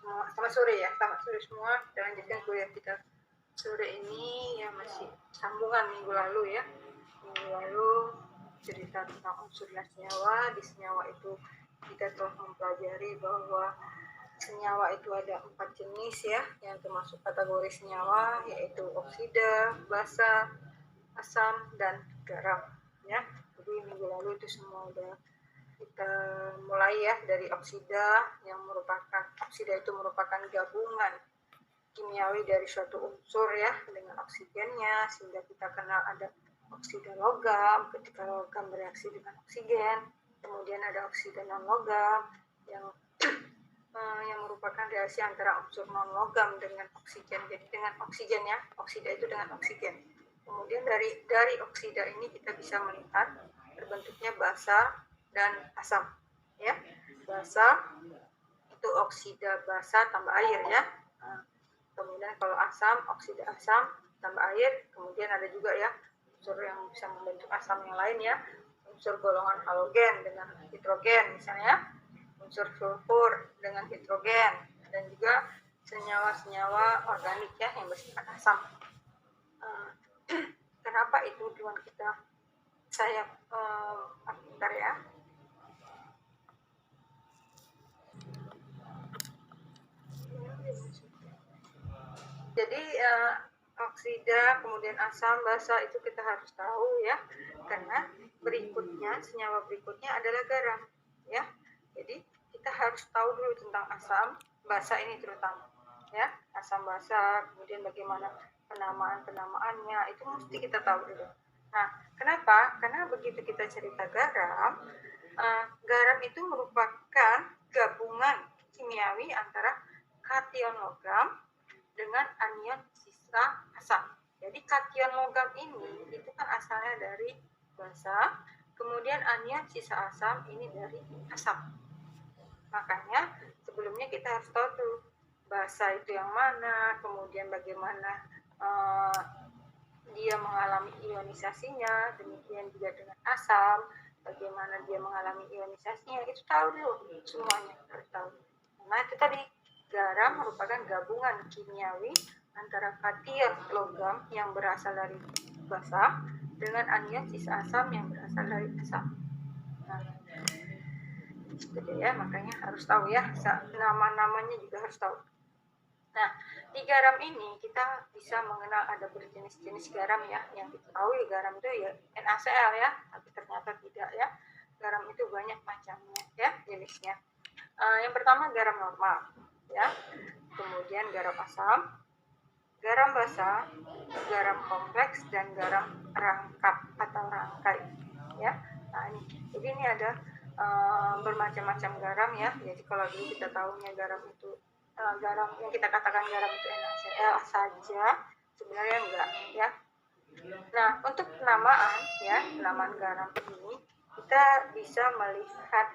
semua. Selamat sore ya, selamat sore semua. Kita lanjutkan kuliah kita sore ini ya, masih sambungan minggu lalu ya. Minggu lalu cerita tentang unsur senyawa. Di senyawa itu kita telah mempelajari bahwa senyawa itu ada 4 jenis ya, yang termasuk kategori senyawa, yaitu oksida, basa, asam, dan garam ya. Jadi minggu lalu itu semua udah kita mulai ya dari oksida, yang merupakan oksida itu merupakan gabungan kimiawi dari suatu unsur ya dengan oksigennya, sehingga kita kenal ada oksida logam ketika logam bereaksi dengan oksigen, kemudian ada oksida non logam yang yang merupakan reaksi antara unsur non logam dengan oksigen. Jadi dengan oksigen ya, oksida itu dengan oksigen. Kemudian dari oksida ini kita bisa melihat terbentuknya basa dan asam ya. Basa itu oksida basa tambah air ya. Kemudian kalau asam, oksida asam tambah air. Kemudian ada juga ya unsur yang bisa membentuk asam yang lain ya, unsur golongan halogen dengan hidrogen misalnya, unsur sulfur dengan hidrogen, dan juga senyawa-senyawa organik ya yang bersifat asam. Kenapa itu tujuan kita? Saya bentar ya. Jadi oksida, kemudian asam, basa itu kita harus tahu ya, karena berikutnya senyawa berikutnya adalah garam ya. Jadi kita harus tahu dulu tentang asam, basa ini terutama ya, asam basa, kemudian bagaimana penamaannya itu mesti kita tahu dulu. Nah, kenapa? Karena begitu kita cerita garam, garam itu merupakan gabungan kimiawi antara kation logam dengan anion sisa asam. Jadi kation logam ini itu kan asalnya dari basa, kemudian anion sisa asam ini dari asam. Makanya sebelumnya kita harus tahu tuh basa itu yang mana, kemudian bagaimana dia mengalami ionisasinya, demikian juga dengan asam, bagaimana dia mengalami ionisasinya, itu tahu dulu semuanya, harus tahu. Nah itu tadi, garam merupakan gabungan kimiawi antara kation logam yang berasal dari basa dengan anion sisa asam yang berasal dari asam. Nah, itu ya, makanya harus tahu ya, nama-namanya juga harus tahu. Nah, di garam ini kita bisa mengenal ada berjenis-jenis garam ya, yang kita tahu ya garam itu ya NaCl ya, tapi ternyata tidak ya. Garam itu banyak macamnya ya jenisnya. Yang pertama garam normal ya, kemudian garam asam, garam basa, garam kompleks, dan garam rangkap atau rangkai ya. Nah ini, jadi ini ada bermacam-macam garam ya. Jadi kalau dulu kita tahunya garam itu garam yang kita katakan garam itu NaCl saja, sebenarnya enggak ya. Nah untuk penamaan ya, penamaan garam ini kita bisa melihat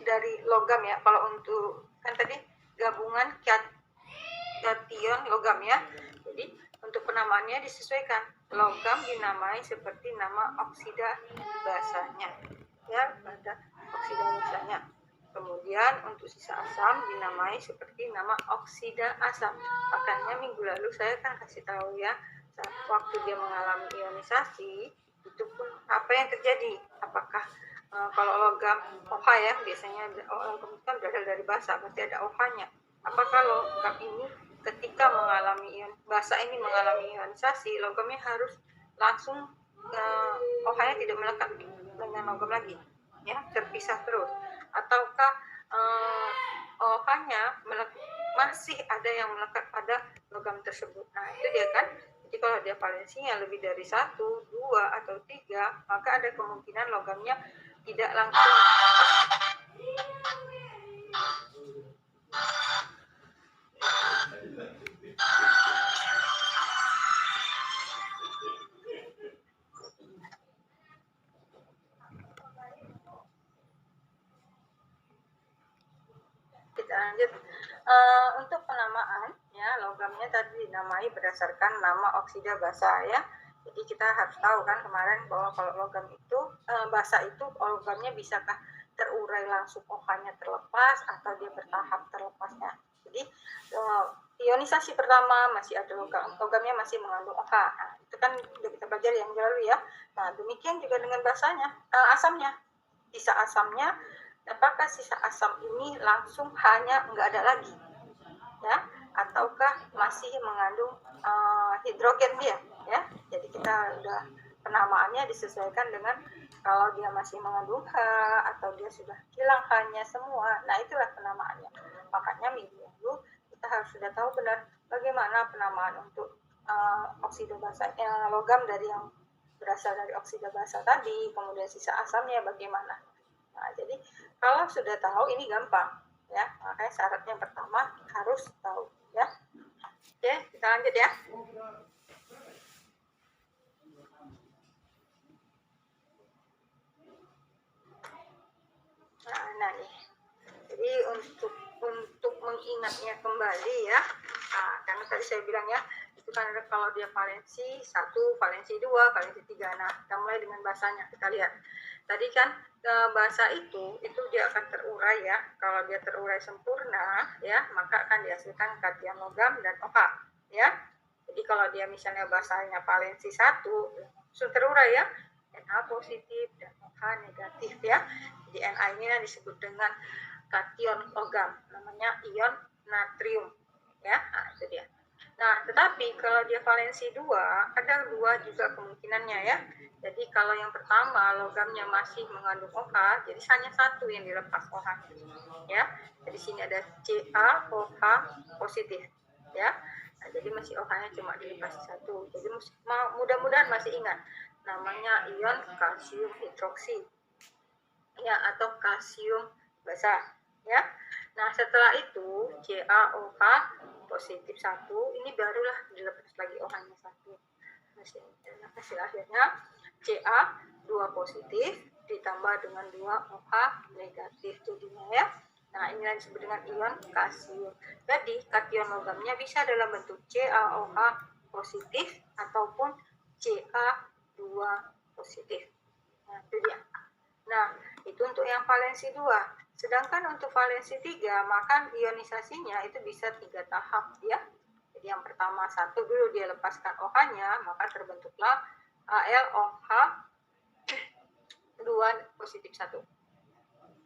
dari logam ya. Kalau untuk kan tadi gabungan kation logam ya, jadi untuk penamaannya disesuaikan. Logam dinamai seperti nama oksida basanya ya, pada oksida basanya. Kemudian untuk sisa asam dinamai seperti nama oksida asam. Makanya minggu lalu saya kan kasih tahu ya, waktu dia mengalami ionisasi itu pun apa yang terjadi, apakah kalau logam OH ya, biasanya logam kan berasal dari basa, berarti ada OH-nya. Apakah logam ini ketika mengalami basa ini mengalami ionisasi, logamnya harus langsung OH-nya tidak melekat dengan logam lagi ya, terpisah terus, ataukah OH-nya masih ada yang melekat pada logam tersebut. Nah itu dia kan. Jadi kalau dia valensinya lebih dari 1, 2, atau 3, maka ada kemungkinan logamnya tidak langsung kita lanjut. Untuk penamaan ya, logamnya tadi dinamai berdasarkan nama oksida basa ya. Jadi kita harus tahu kan kemarin bahwa kalau logam itu basa itu logamnya bisakah terurai langsung OH-nya terlepas atau dia bertahap terlepasnya. Jadi ionisasi pertama masih ada logamnya masih mengandung OH. Nah, itu kan sudah kita pelajari yang lalu ya. Nah, demikian juga dengan basanya, asamnya. Sisa asamnya, apakah sisa asam ini langsung hanya nggak ada lagi, ya? Ataukah masih mengandung hidrogen dia, ya? Jadi kita udah penamaannya disesuaikan dengan kalau dia masih mengandung H atau dia sudah hilang H-nya semua. Nah, itulah penamaannya. Makanya minggu lalu kita harus sudah tahu benar bagaimana penamaan untuk oksida basa logam dari yang berasal dari oksida basa tadi, kemudian sisa asamnya bagaimana. Nah, jadi kalau sudah tahu ini gampang, ya. Makanya syarat yang pertama harus tahu, ya. Oke, kita lanjut ya. Nah nih. Jadi untuk mengingatnya kembali ya. Nah, karena tadi saya bilang ya, itu kan ada kalau dia valensi 1, valensi 2, valensi 3. Nah, kita mulai dengan basanya. Kita lihat. Tadi kan basa itu dia akan terurai ya. Kalau dia terurai sempurna ya, maka akan dihasilkan kation logam dan OH ya. Jadi kalau dia misalnya basanya valensi 1, langsung terurai ya. Na positif dan OH negatif ya. Jadi Na ini disebut dengan kation logam, namanya ion natrium ya. Nah, itu dia. Nah, tetapi kalau dia valensi 2, ada 2 juga kemungkinannya ya. Jadi kalau yang pertama logamnya masih mengandung OH, jadi hanya 1 yang dilepas OH ya. Jadi sini ada CaOH positif ya. Nah, jadi masih OH-nya cuma dilepas 1. Jadi mudah-mudahan masih ingat namanya ion kalsium hidroksi ya, atau kalsium basa ya. Nah, setelah itu CaOH positif 1, ini barulah dilepas lagi OH-nya 1. Hasil akhirnya Ca2 positif ditambah dengan 2 OH negatif jadinya ya. Nah, ini yang disebut dengan ion kalsium. Jadi kation logamnya bisa dalam bentuk CaOH positif ataupun Ca2 positif. Nah, itu dia. Nah, itu untuk yang valensi 2. Sedangkan untuk valensi 3, maka ionisasinya itu bisa 3 tahap ya. Jadi yang pertama 1 dulu dia lepaskan OH-nya, maka terbentuklah AlOH 2 positif 1.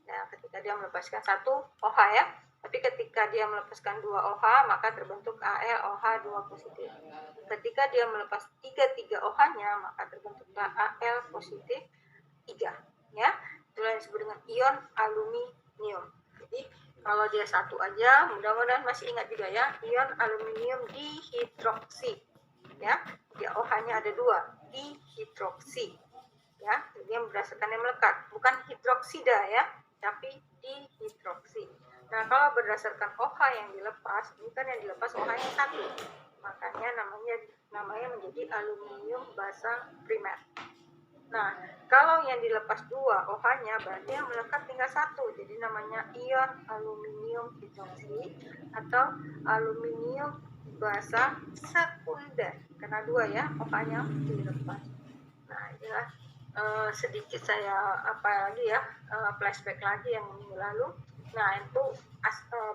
Nah, ketika dia melepaskan 1 OH ya. Tapi ketika dia melepaskan 2 OH, maka terbentuk AlOH 2 positif. Ketika dia melepas 3 OH-nya, maka terbentuklah Al positif 3 ya. Itulah yang disebut dengan ion aluminium. Jadi kalau dia 1 aja, mudah-mudahan masih ingat juga ya, ion aluminium dihidroksi ya. Dia OH-nya ada 2, dihidroksi ya. Jadi yang berdasarkan yang melekat, bukan hidroksida ya, tapi dihidroksi. Nah, kalau berdasarkan OH yang dilepas, ini kan yang dilepas OH-nya 1. Makanya namanya menjadi aluminium basa primer. Nah, kalau yang dilepas 2 OH-nya, berarti yang melekat tinggal 1. Jadi namanya ion aluminium hidroksi atau aluminium basa sekunder. Karena 2 ya, OH-nya dilepas. Nah, inilah sedikit saya flashback lagi yang minggu lalu. Nah, itu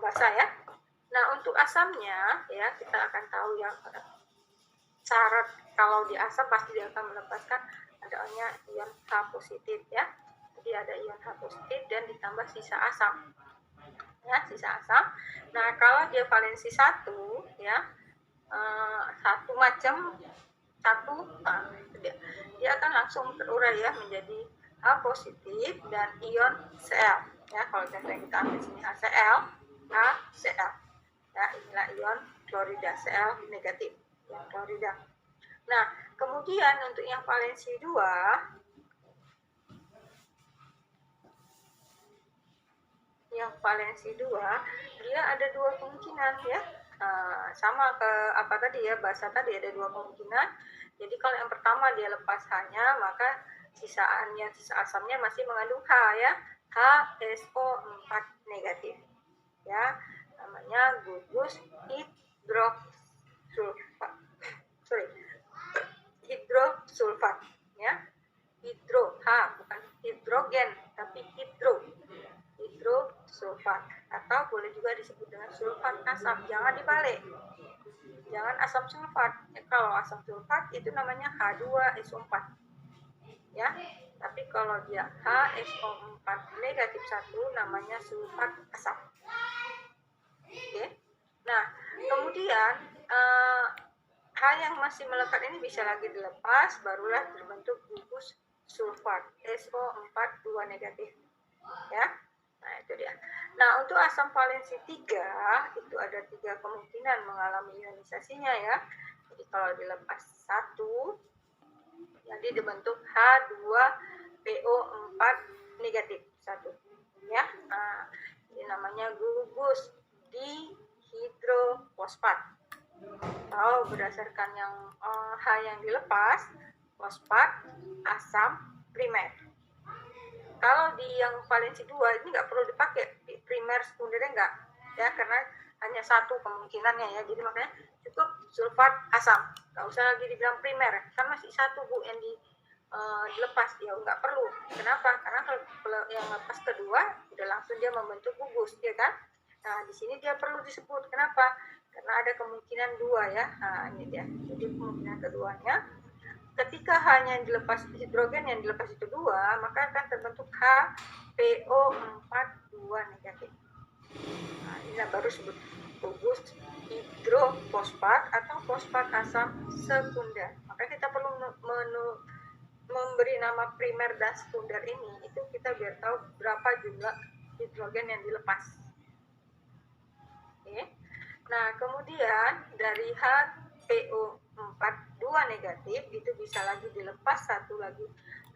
basa ya. Nah, untuk asamnya ya, kita akan tahu ya, syarat kalau di asam pasti dia akan melepaskan adanya ion H positif ya. Jadi ada ion H positif dan ditambah sisa asam ya, sisa asam. Nah, kalau dia valensi 1 ya, satu macam satu, nah, dia akan langsung terurai ya menjadi H positif dan ion Cl ya. Kalau contohnya kita ambil sini HCl, HCl ya, inilah ion klorida, Cl negatif yang klorida. Nah, kemudian untuk yang valensi 2, dia ada 2 kemungkinan ya. Sama ke apa tadi ya, basa tadi ada 2 kemungkinan. Jadi kalau yang pertama dia lepas H-nya, maka sisa asamnya masih mengandung H ya, HSO4 negatif ya, namanya gugus hidrosulfat ya. Hidro, H bukan hidrogen tapi hidro hidrosulfat, atau boleh juga disebut dengan sulfat asam. Jangan dibalik, jangan asam sulfat. Kalau asam sulfat itu namanya H2SO4 ya, tapi kalau dia HSO4 negatif 1 namanya sulfat asam. Oke. Nah, kemudian H yang masih melekat ini bisa lagi dilepas, barulah terbentuk gugus sulfat SO4 2 negatif ya. Nah, itu dia. Nah, untuk asam valensi 3 itu ada 3 kemungkinan mengalami ionisasinya ya. Jadi kalau dilepas 1 jadi dibentuk H2PO4 negatif 1 ya. Nah, ini namanya gugus dihidrofosfat. Atau berdasarkan yang H yang dilepas, fosfat asam primer. Kalau di yang valensi 2 ini nggak perlu dipakai primer sekundernya enggak ya, karena hanya satu kemungkinannya ya, jadi makanya cukup sulfat asam, nggak usah lagi dibilang primer kan masih satu Bu yang dilepas ya, nggak perlu. Kenapa? Karena kalau yang lepas kedua udah langsung dia membentuk gugus ya kan. Nah di sini dia perlu disebut, kenapa? Karena ada kemungkinan 2 ya. Nah ini dia, jadi kemungkinan keduanya ketika hanya dilepas hidrogen yang dilepas itu 2, maka akan terbentuk HPO4 2 negatif. Nah, ini baru sebut gugus hidrofosfat atau fosfat asam sekunder. Maka kita perlu memberi nama primer dan sekunder ini, itu kita biar tahu berapa jumlah hidrogen yang dilepas. Oke. Nah, kemudian dari HPO4 2 negatif itu bisa lagi dilepas satu lagi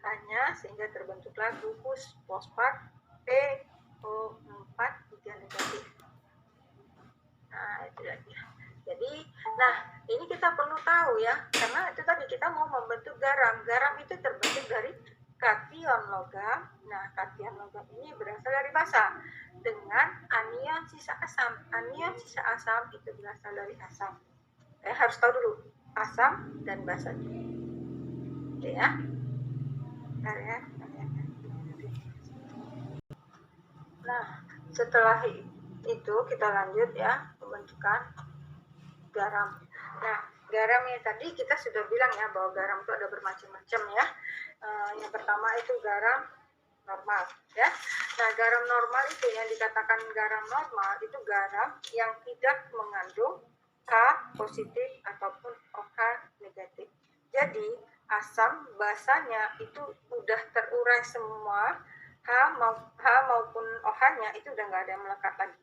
hanya, sehingga terbentuklah gugus fosfat PO4 3 negatif. Nah, itu lagi. Jadi, nah ini kita perlu tahu ya, karena itu tadi kita mau membentuk garam. Garam itu terbentuk dari kation logam. Nah, kation logam ini berasal dari basa dengan anion sisa asam. Anion sisa asam itu berasal dari asam. Harus tahu dulu asam dan basa. Oke ya. Bentar ya. Nah, setelah itu kita lanjut ya pembentukan garam. Nah, garam yang tadi kita sudah bilang ya bahwa garam itu ada bermacam-macam ya. Yang pertama itu garam normal ya. Nah, garam normal itu yang dikatakan garam normal itu garam yang tidak mengandung H positif ataupun OH negatif. Jadi asam basanya itu udah terurai semua, H maupun OH-nya itu udah nggak ada yang melekat lagi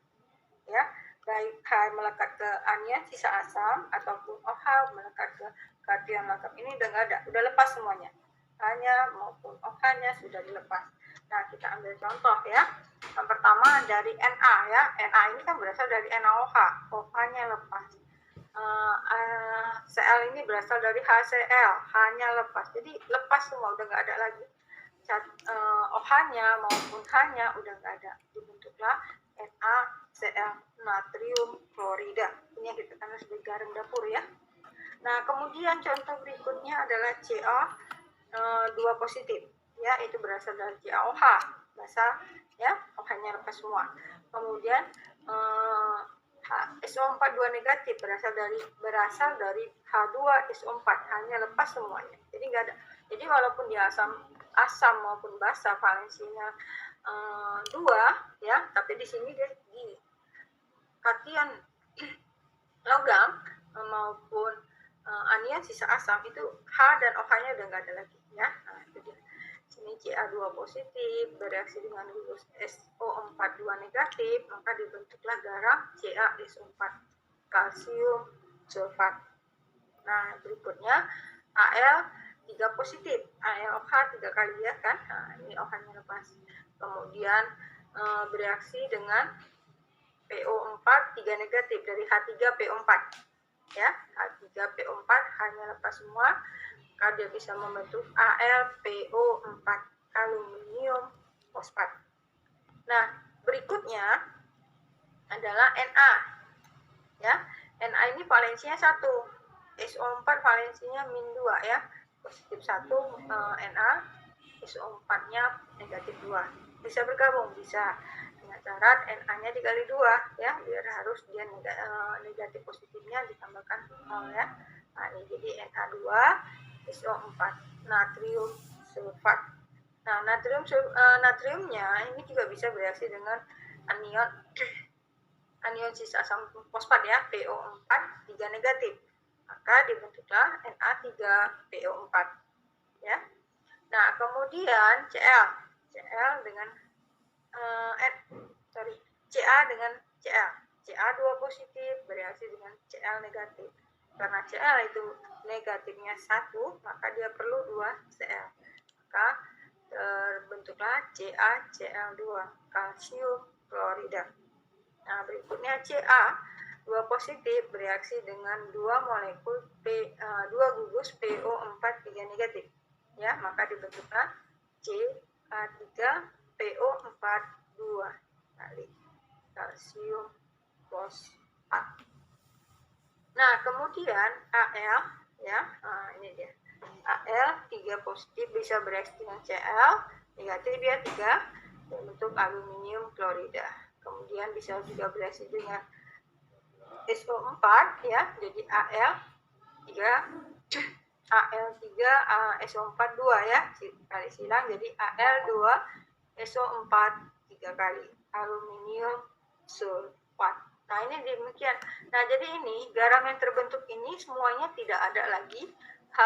ya. Baik H melekat ke anion sisa asam ataupun OH melekat ke kation logam ini udah nggak ada, udah lepas semuanya. H-nya maupun OH-nya sudah dilepas. Nah, kita ambil contoh ya. Yang pertama dari Na ya. Na ini kan berasal dari NaOH, OH-nya lepas. Cl ini berasal dari HCl, H-nya lepas. Jadi lepas semua, udah nggak ada lagi. OH-nya maupun H-nya udah nggak ada. Dibentuklah NaCl, natrium klorida. Ini yang kita kenal sebagai garam dapur ya. Nah, kemudian contoh berikutnya adalah Ca2 positif. Ya, itu berasal dari CaOH, basa ya, OH-nya lepas semua. Kemudian SO4 2 negatif berasal dari H2SO4, hanya lepas semuanya. Jadi enggak ada. Jadi walaupun dia asam maupun basa valensinya 2 ya, tapi di sini dia di kation logam maupun anion sisa asam itu H dan OH-nya udah nggak ada lagi ya. Nah, itu dia. Sini Ca2 positif bereaksi dengan gugus SO4 2 negatif, maka dibentuklah garam CaSO4 kalsium sulfat. Nah, berikutnya Al 3 positif, AlOH 3 kali ya kan. Nah, ini OH-nya lepas. Kemudian bereaksi dengan PO4 3 negatif dari H3PO4 ya. H3PO4 hanya lepas semua, maka dia bisa membentuk AlPO4 aluminium fosfat. Nah, berikutnya adalah Na ya. Na ini valensinya 1, SO4 valensinya -2 ya, positif 1 Na, SO4 nya negatif 2. Bisa bergabung, bisa dengan Nah, syarat Na-nya dikali 2 ya, biar harus dia negatif positifnya ditambahkan 0 ya. Nah, ini jadi Na2 SO4 natrium sulfat. Nah, natriumnya ini juga bisa bereaksi dengan anion sisa asam fosfat ya, PO4 3 negatif. Maka dibentuklah Na3PO4 ya. Nah, kemudian Cl dengan Ca dengan Cl. Ca2 positif bereaksi dengan Cl negatif. Karena Cl itu negatifnya 1, maka dia perlu 2 Cl. Maka terbentuklah CaCl2, kalsium klorida. Nah, berikutnya Ca2 positif bereaksi dengan 2 molekul 2 gugus PO4 3 negatif. Ya, maka dibentuklah Ca3PO4 2 kali kalsium fosfat. Nah, kemudian Al ya, ini dia. Al 3 positif bisa bereaksi dengan Cl negatif ya 3 bentuk aluminium klorida. Kemudian bisa juga bereaksi dengan SO4 ya, jadi Al3 SO4 2 ya, kali silang jadi Al2 SO4 3 kali aluminium sulfat. Nah, ini demikian. Nah, jadi ini garam yang terbentuk ini semuanya tidak ada lagi H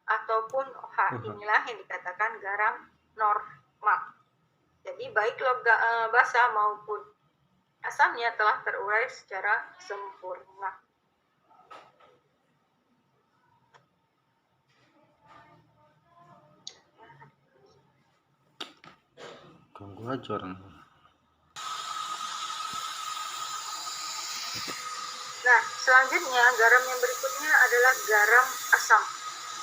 ataupun OH. Inilah yang dikatakan garam normal. Jadi baik basa maupun asamnya telah terurai secara sempurna. Ganggu aja orang. Nah, selanjutnya garam yang berikutnya adalah garam asam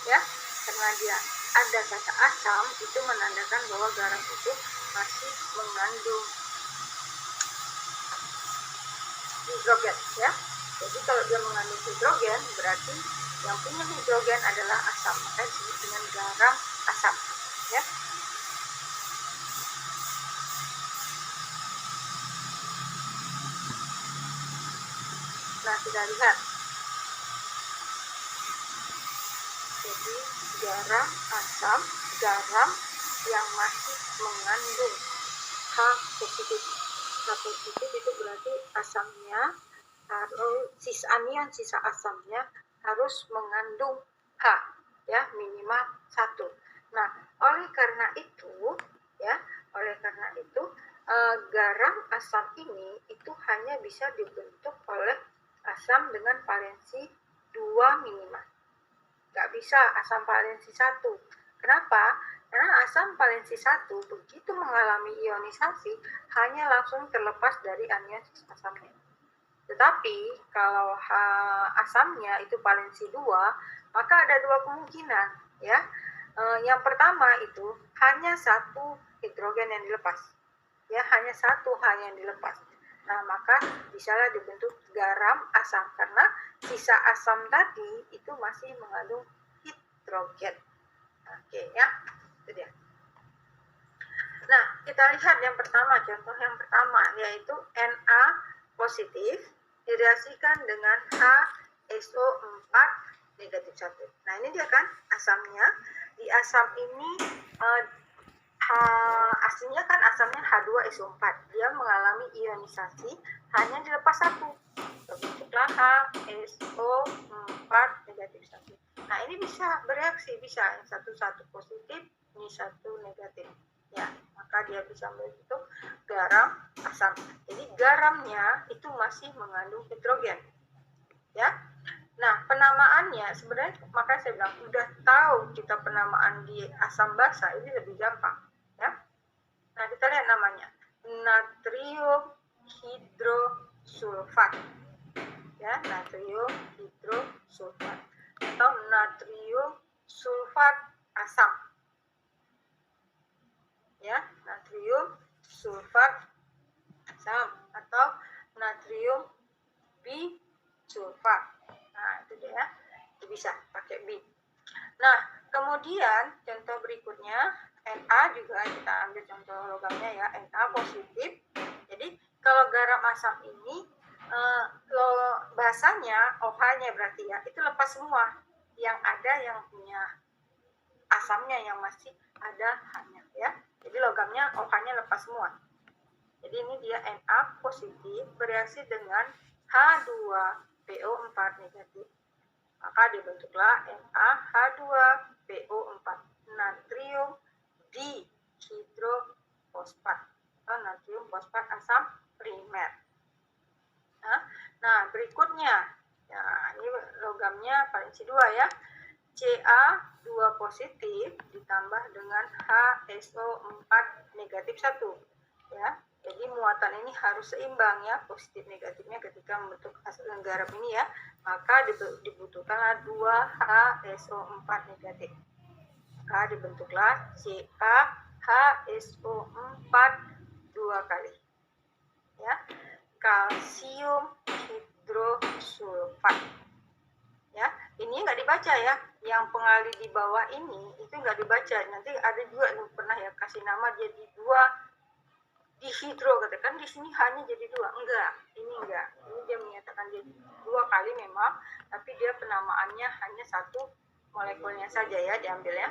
ya, karena dia ada kata asam itu menandakan bahwa garam itu masih mengandung hidrogen ya. Jadi kalau dia mengandung hidrogen berarti yang punya hidrogen adalah asam, maka disebut dengan garam asam ya. Nah, kita lihat. Jadi garam asam, garam yang masih mengandung H positif. H positif itu berarti asamnya harus anion sisa asamnya harus mengandung H ya, minimal 1. Nah, oleh karena itu garam asam ini itu hanya bisa dibentuk oleh asam dengan valensi 2 minimal. Nggak bisa asam valensi 1. Kenapa? Karena asam valensi 1 begitu mengalami ionisasi hanya langsung terlepas dari anion asamnya. Tetapi kalau asamnya itu valensi 2, maka ada 2 kemungkinan ya. Yang pertama itu hanya 1 hidrogen yang dilepas. Ya, hanya 1 hanya yang dilepas. Nah, maka bisalah dibentuk garam asam karena sisa asam tadi itu masih mengandung hidrogen. Oke ya, itu dia. Nah, kita lihat yang pertama, contoh yang pertama yaitu Na positif direaksikan dengan HSO4 negatif 1. Nah, ini dia kan asamnya. Di asam ini aslinya kan asamnya H2SO4. Dia mengalami ionisasi hanya dilepas 1. Terbentuklah HSO4 negatif 1. Nah, ini bisa bereaksi, bisa yang satu positif, ini 1 negatif. Ya, maka dia bisa membentuk garam asam. Jadi garamnya itu masih mengandung hidrogen. Ya. Nah, penamaannya sebenarnya makanya saya bilang udah tahu kita penamaan di asam basa ini lebih gampang, ya. Nah, kita lihat namanya. Natrium hidrosulfat. Ya, natrium hidrosulfat atau natrium sulfat asam. Ya, natrium sulfat asam atau natrium bisulfat. Nah, itu dia. Itu bisa pakai bi. Nah, kemudian contoh berikutnya Na juga kita ambil contoh logamnya ya, Na positif. Jadi garam asam ini basanya, OH-nya berarti ya, itu lepas semua. Yang ada yang punya asamnya, yang masih ada H-nya ya. Jadi logamnya, OH-nya lepas semua. Jadi ini dia Na positif bereaksi dengan H2PO4 negatif. Maka dibentuklah NaH2PO4, natrium dihidrofosfat atau natrium fosfat asam primer. Nah, berikutnya, ini logamnya valensi 2 ya. Ca2 positif ditambah dengan HSO4 negatif 1 ya. Jadi muatan ini harus seimbang ya, positif negatifnya ketika membentuk garam ini ya. Maka dibutuhkanlah 2 HSO4 negatif. Maka dibentuklah CaHSO4 2 kali. Ya. Kalsium hidrosulfat. Ya, ini nggak dibaca ya. Yang pengali di bawah ini itu nggak dibaca. Nanti ada juga yang pernah ya kasih nama jadi 2 dihidro, katakan di sini hanya jadi 2. Enggak, ini enggak. Ini dia menyatakan jadi 2 kali memang, tapi dia penamaannya hanya 1 molekulnya saja ya diambil ya.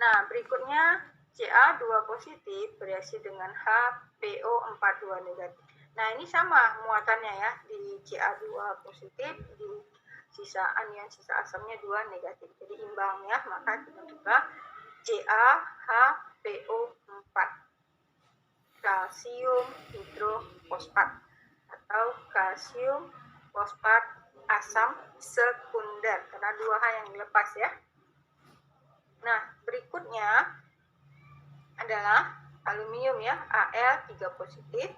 Nah, berikutnya Ca2 positif bereaksi dengan HPO42 negatif. Nah, ini sama muatannya ya, di Ca2 positif, di sisa anion sisa asamnya 2 negatif. Jadi imbang ya, maka dibentuklah CaH4, kalsium hidrofosfat atau kalsium fosfat asam sekunder, karena 2H yang dilepas ya. Nah, berikutnya adalah aluminium ya, Al3 positif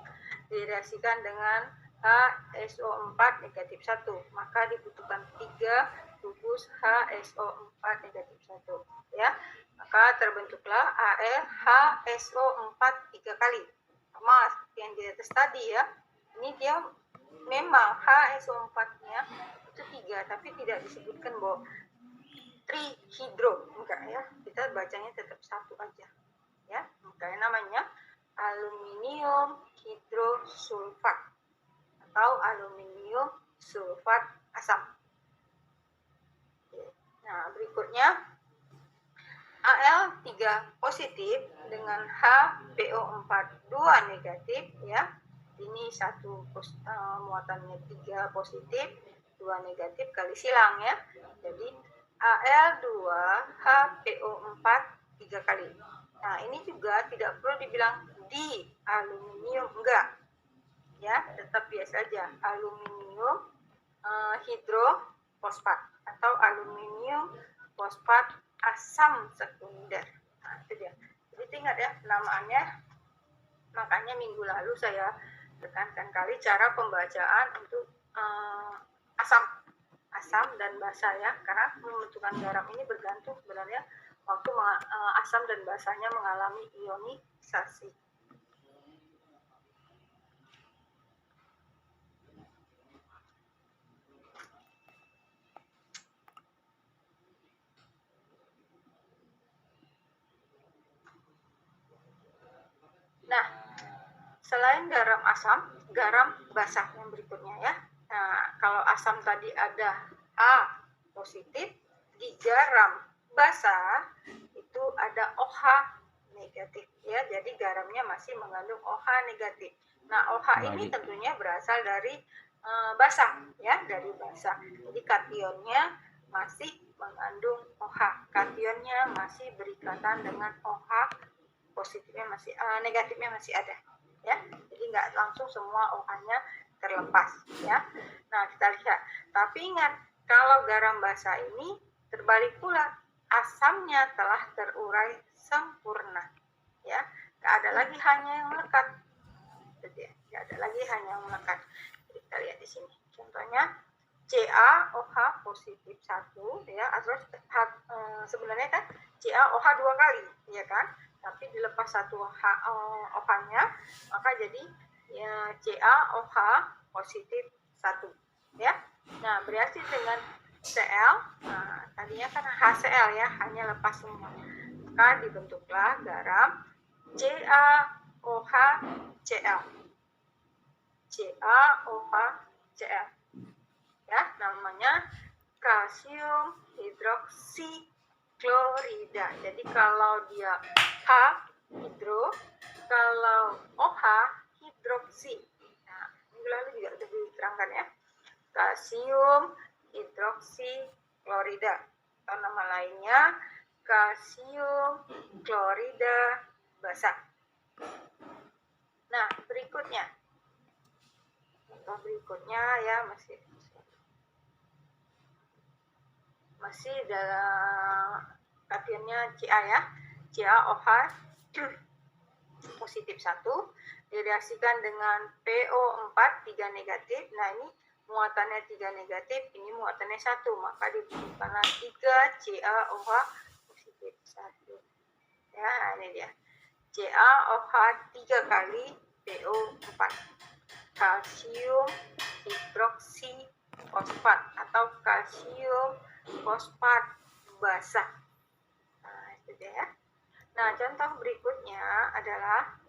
direaksikan dengan HSO4 negatif 1, maka dibutuhkan 3 gugus HSO4 negatif 1 ya. Maka terbentuklah AlHSO4 3 kali. Sama seperti yang di atas tadi ya. Ini dia memang HSO4-nya itu 3, tapi tidak disebutkan bahwa trihidro, enggak ya. Kita bacanya tetap 1 aja. Ya, makanya namanya aluminium hidrosulfat atau aluminium sulfat asam. Nah, berikutnya Al3 positif dengan HPO4 2 negatif ya. Ini satu muatannya 3 positif, 2 negatif kali silang ya. Jadi Al2 HPO4 3 kali. Nah, ini juga tidak perlu dibilang di aluminium, enggak. Ya, tetap biasa aja aluminium hidrofosfat atau aluminium fosfat asam sekunder. Nah, itu dia. Jadi ingat ya penamaannya. Makanya minggu lalu saya tekankan kali cara pembacaan untuk asam dan basa ya, karena pembentukan garam ini bergantung sebenarnya waktu asam dan basanya mengalami ionisasi. Nah, selain garam asam, garam basah yang berikutnya ya. Nah, kalau asam tadi ada A positif, di garam basah itu ada OH negatif ya. Jadi garamnya masih mengandung OH negatif. Nah, OH ini tentunya berasal dari basah ya, dari basah. Jadi kationnya masih mengandung OH. Kationnya masih berikatan dengan OH, positifnya masih negatifnya masih ada ya. Jadi nggak langsung semua OH-nya terlepas ya. Nah, kita lihat. Tapi ingat, kalau garam basah ini terbalik pula, asamnya telah terurai sempurna ya. Nggak ada lagi hanya yang melekat. Nggak ada lagi hanya yang melekat. Jadi kita lihat di sini. Contohnya CaOH positif 1 ya, atau sebenarnya kan CaOH 2 kali ya kan, tapi dilepas 1 OH-nya, maka jadi ya, CaOH positif 1 ya. Nah, bereaksi dengan Cl, nah, tadinya kan HCl ya, hanya lepas semua, maka dibentuklah garam CaOH Cl CaOHCl. Ya, namanya kalsium hidroksiklorida. Jadi kalau dia H hidro, kalau OH hidroksi. Nah, minggu lalu juga sudah diterangkan ya. Kalsium hidroksiklorida atau nama lainnya kalsium klorida basah. Nah, berikutnya ya masih dalam latihannya Ca ya. CaOH positif 1 direaksikan dengan PO4 3 negatif. Nah, ini muatannya 3 negatif, ini muatannya 1, maka dibutuhkanlah 3 CaOH positif 1. Ya, ini dia. CaOH 3 kali PO4. Kalsium hidroksifosfat atau kalsium fosfat basah. Nah, itu dia ya. Nah, contoh berikutnya adalah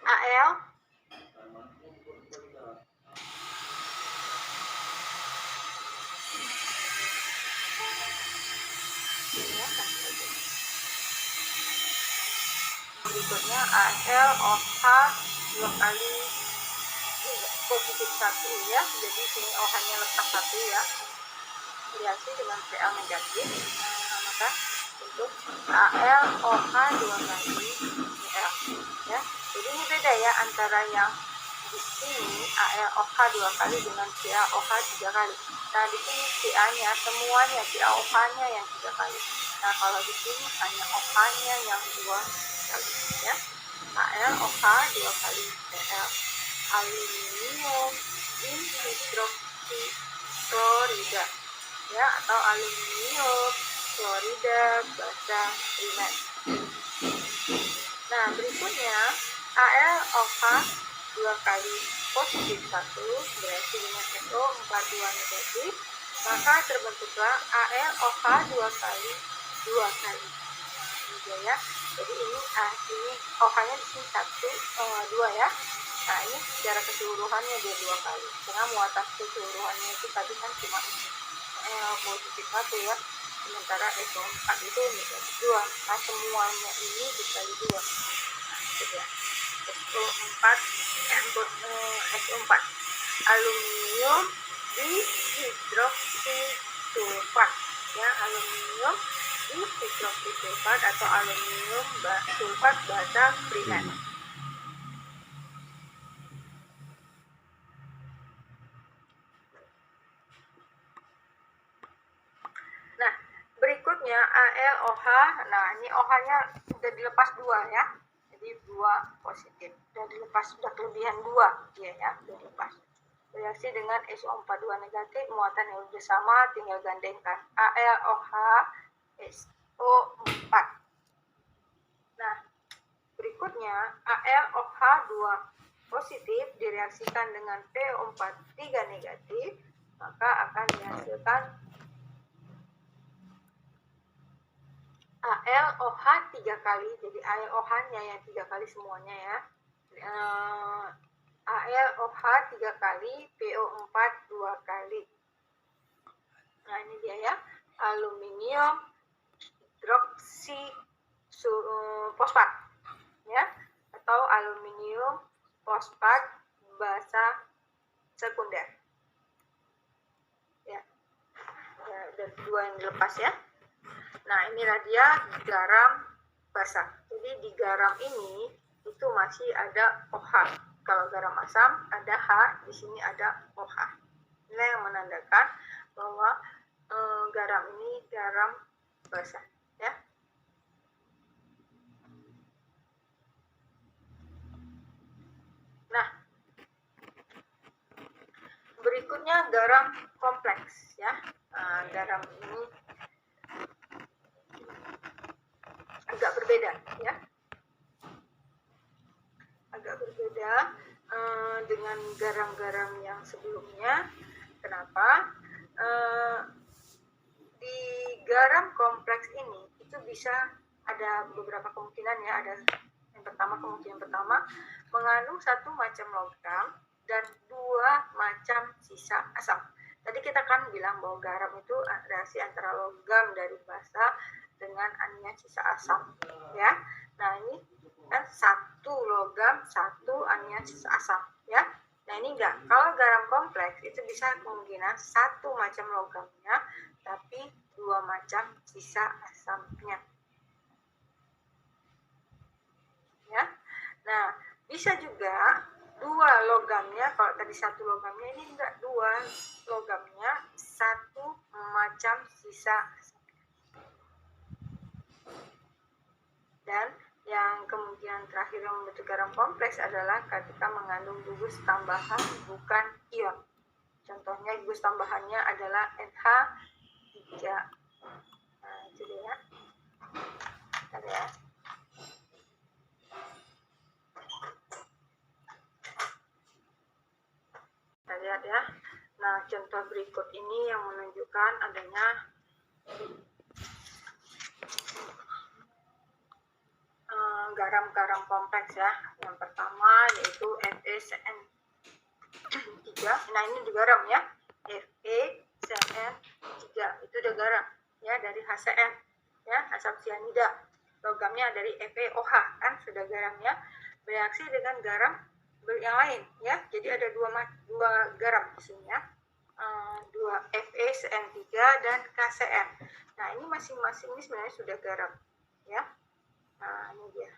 Al berikutnya AlOH 2 kali positif 1 ya. Jadi sini OH-nya letak 1 ya. Reaksi dengan Cl negatif. Nah, maka untuk AlOH 2 kali Cl ya. Jadi ini beda ya antara yang di sini AlOH 2 kali dengan CaOH 3 kali. Nah, di sini Ca-nya semuanya, CaOH-nya yang 3 kali. Nah, kalau di sini hanya OH-nya yang 2 kali ya. AlOH 2 kali Cl aluminium dihidroksiklorida ya, atau aluminium klorida basah primer. Nah, berikutnya AlOH 2 kali positif 1 bereaksi dengan SO42 negatif, maka terbentuklah AlOH 2 kali 2 kali. Ini dia ya. Jadi ini OH-nya di sini 2 ya. Nah, ini secara keseluruhannya dia 2 kali. Karena muatan keseluruhannya itu tadi kan cuma positif 1 ya. Sementara SO4 itu negatif 2. Nah, semuanya ini dikali 2. Nah, itu dia. SO4 aluminium dihidroksisulfat ya, aluminium dihidroksisulfat atau aluminium sulfat basah primer. Nah, berikutnya AlOH. Nah, ini OH-nya sudah dilepas 2 ya. Jadi 2 positif. Sudah dilepas, sudah kelebihan 2 dia ya, sudah dilepas. Reaksi dengan SO42 negatif, muatan yang sudah sama, tinggal gandengkan AlOH SO4. Nah, berikutnya AlOH 2 positif direaksikan dengan PO4 3 negatif, maka akan dihasilkan AlOH 3 kali. Jadi AlOH-nya yang 3 kali semuanya ya. AlOH 3 kali, PO4 2 kali. Nah, ini dia ya. Aluminium hidroksifosfat ya, atau aluminium fosfat basah sekunder. Ya. Dan 2 yang dilepas ya. Nah, inilah dia garam basah. Jadi di garam ini itu masih ada OH. Kalau garam asam ada H, di sini ada OH. Inilah yang menandakan bahwa garam ini garam basah ya. Nah, berikutnya garam kompleks ya. Garam ini agak berbeda ya, agak berbeda dengan garam-garam yang sebelumnya. Kenapa? Di garam kompleks ini itu bisa ada beberapa kemungkinan ya. Ada kemungkinan pertama mengandung satu macam logam dan dua macam sisa asam. Tadi kita kan bilang bahwa garam itu reaksi antara logam dari basa dengan anion sisa asam, ya. Nah, ini kan satu logam, satu anion sisa asam, ya. Nah, ini enggak. Kalau garam kompleks itu bisa kemungkinan satu macam logamnya, tapi dua macam sisa asamnya. Ya. Nah, bisa juga dua logamnya, kalau tadi satu logamnya, ini enggak, dua logamnya, satu macam sisa asamnya. Dan yang kemungkinan terakhir yang membentuk garam kompleks adalah ketika mengandung gugus tambahan bukan ion. Contohnya gugus tambahannya adalah NH3. Nah, itu dia. Bentar ya. Kita lihat ya. Nah, contoh berikut ini yang menunjukkan adanya garam-garam kompleks ya. Yang pertama yaitu FeCN3. Nah, ini juga garam ya. FeCN3 itu udah garam ya, dari HCN ya, asam sianida. Logamnya dari FeOH, kan sudah garam ya. Bereaksi dengan garam yang lain ya. Jadi ada dua garam di sini ya. Dua FeCN3 dan KCN. Nah, ini masing-masing ini sebenarnya sudah garam ya. Nah, ini dia.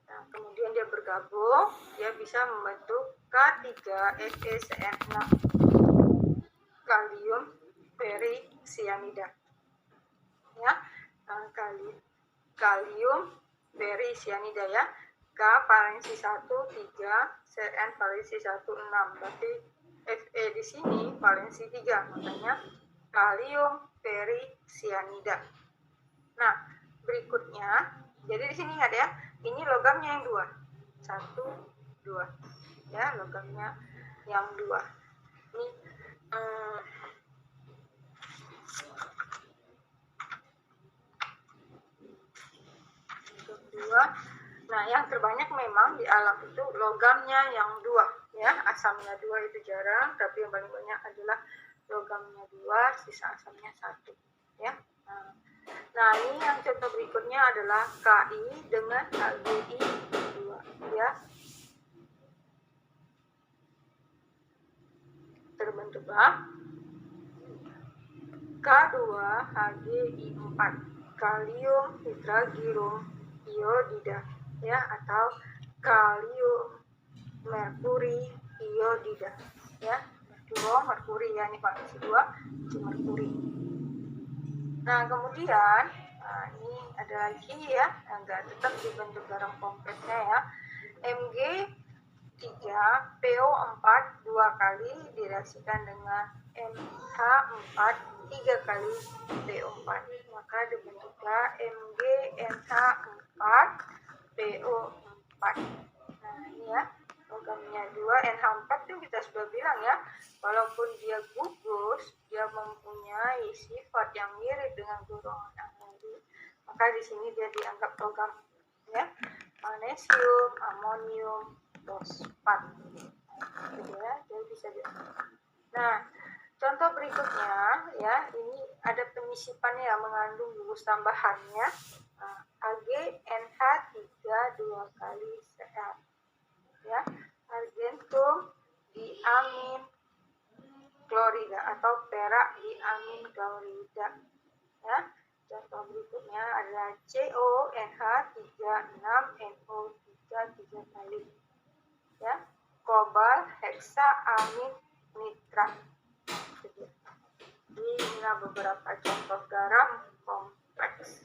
Nah, kemudian dia bergabung, dia bisa membentuk K3FeCN6 kalium perisianida. Ya, kalium perisianida ya. K valensi 1 3, Cn valensi 1 6. Berarti Fe di sini valensi 3, makanya kalium perisianida. Nah, berikutnya, jadi di sini ingat ya, ini logamnya yang 2. 1 2. Ya, logamnya yang 2. Ini dua. Nah, yang terbanyak memang di alam itu logamnya yang 2 ya. Asamnya 2 itu jarang, tapi yang paling banyak adalah logamnya 2, sisa asamnya 1 ya. Nah, ini yang contoh berikutnya adalah Ki dengan HgI2 ya. Terbentuklah K2HgI4 kalium hidragirum iodida ya, atau kalium merkuri iodida ya. Merkuri ya, ini valensi 2 itu merkuri. Nah, kemudian ini ada lagi ya, enggak tetap dibentuk garam kompleksnya ya. Mg3PO4 2 kali direaksikan dengan NH4 3 kali PO4, maka dibentuklah MgNH4 PO4. Nah, ini ya, logamnya 2, NH4 itu kita sudah bilang ya, walaupun dia gugus, dia mempunyai sifat yang mirip dengan golongan amonium, maka di sini dia dianggap logam ya. Magnesium, amonium, fosfat. Gitu ya, jadi bisa Nah, contoh berikutnya ya, ini ada penyisipan yang mengandung gugus tambahannya. AgNH3 2 kali Cl ya, argentum diamin klorida atau perak diamin klorida ya. Contoh berikutnya adalah CONH36NO3 3 kali ya, kobal heksamin nitrat. Jadi inilah beberapa contoh garam kompleks.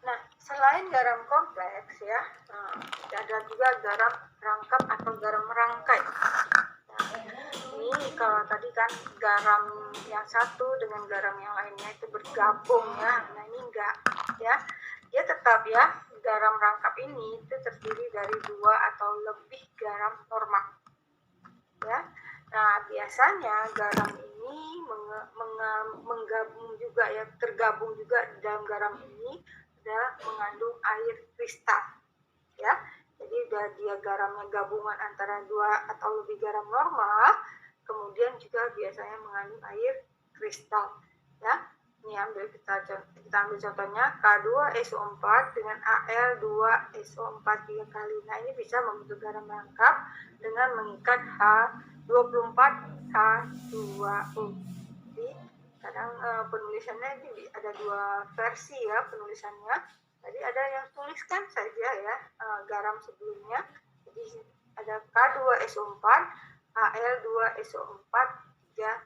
Nah, selain garam kompleks ya, ada juga garam rangkap atau garam rangkai. Ini kalau tadi kan garam yang satu dengan garam yang lainnya itu bergabung ya. Nah, ini enggak ya. Dia tetap ya, garam rangkap ini itu terdiri dari 2 atau lebih garam normal. Ya. Nah, biasanya garam ini menggabung juga ya, tergabung juga di dalam garam ini ada mengandung air kristal ya. Jadi dia garamnya gabungan antara 2 atau lebih garam normal, kemudian juga biasanya mengandung air kristal ya. Ini kita ambil contohnya K2SO4 dengan Al2SO4 3 kali. Nah, ini bisa membentuk garam rangkap dengan mengikat H24H2O. Jadi kadang penulisannya ini ada 2 versi ya penulisannya. Tadi ada yang tuliskan saja ya garam sebelumnya. Jadi ada K2SO4, Al2SO4 3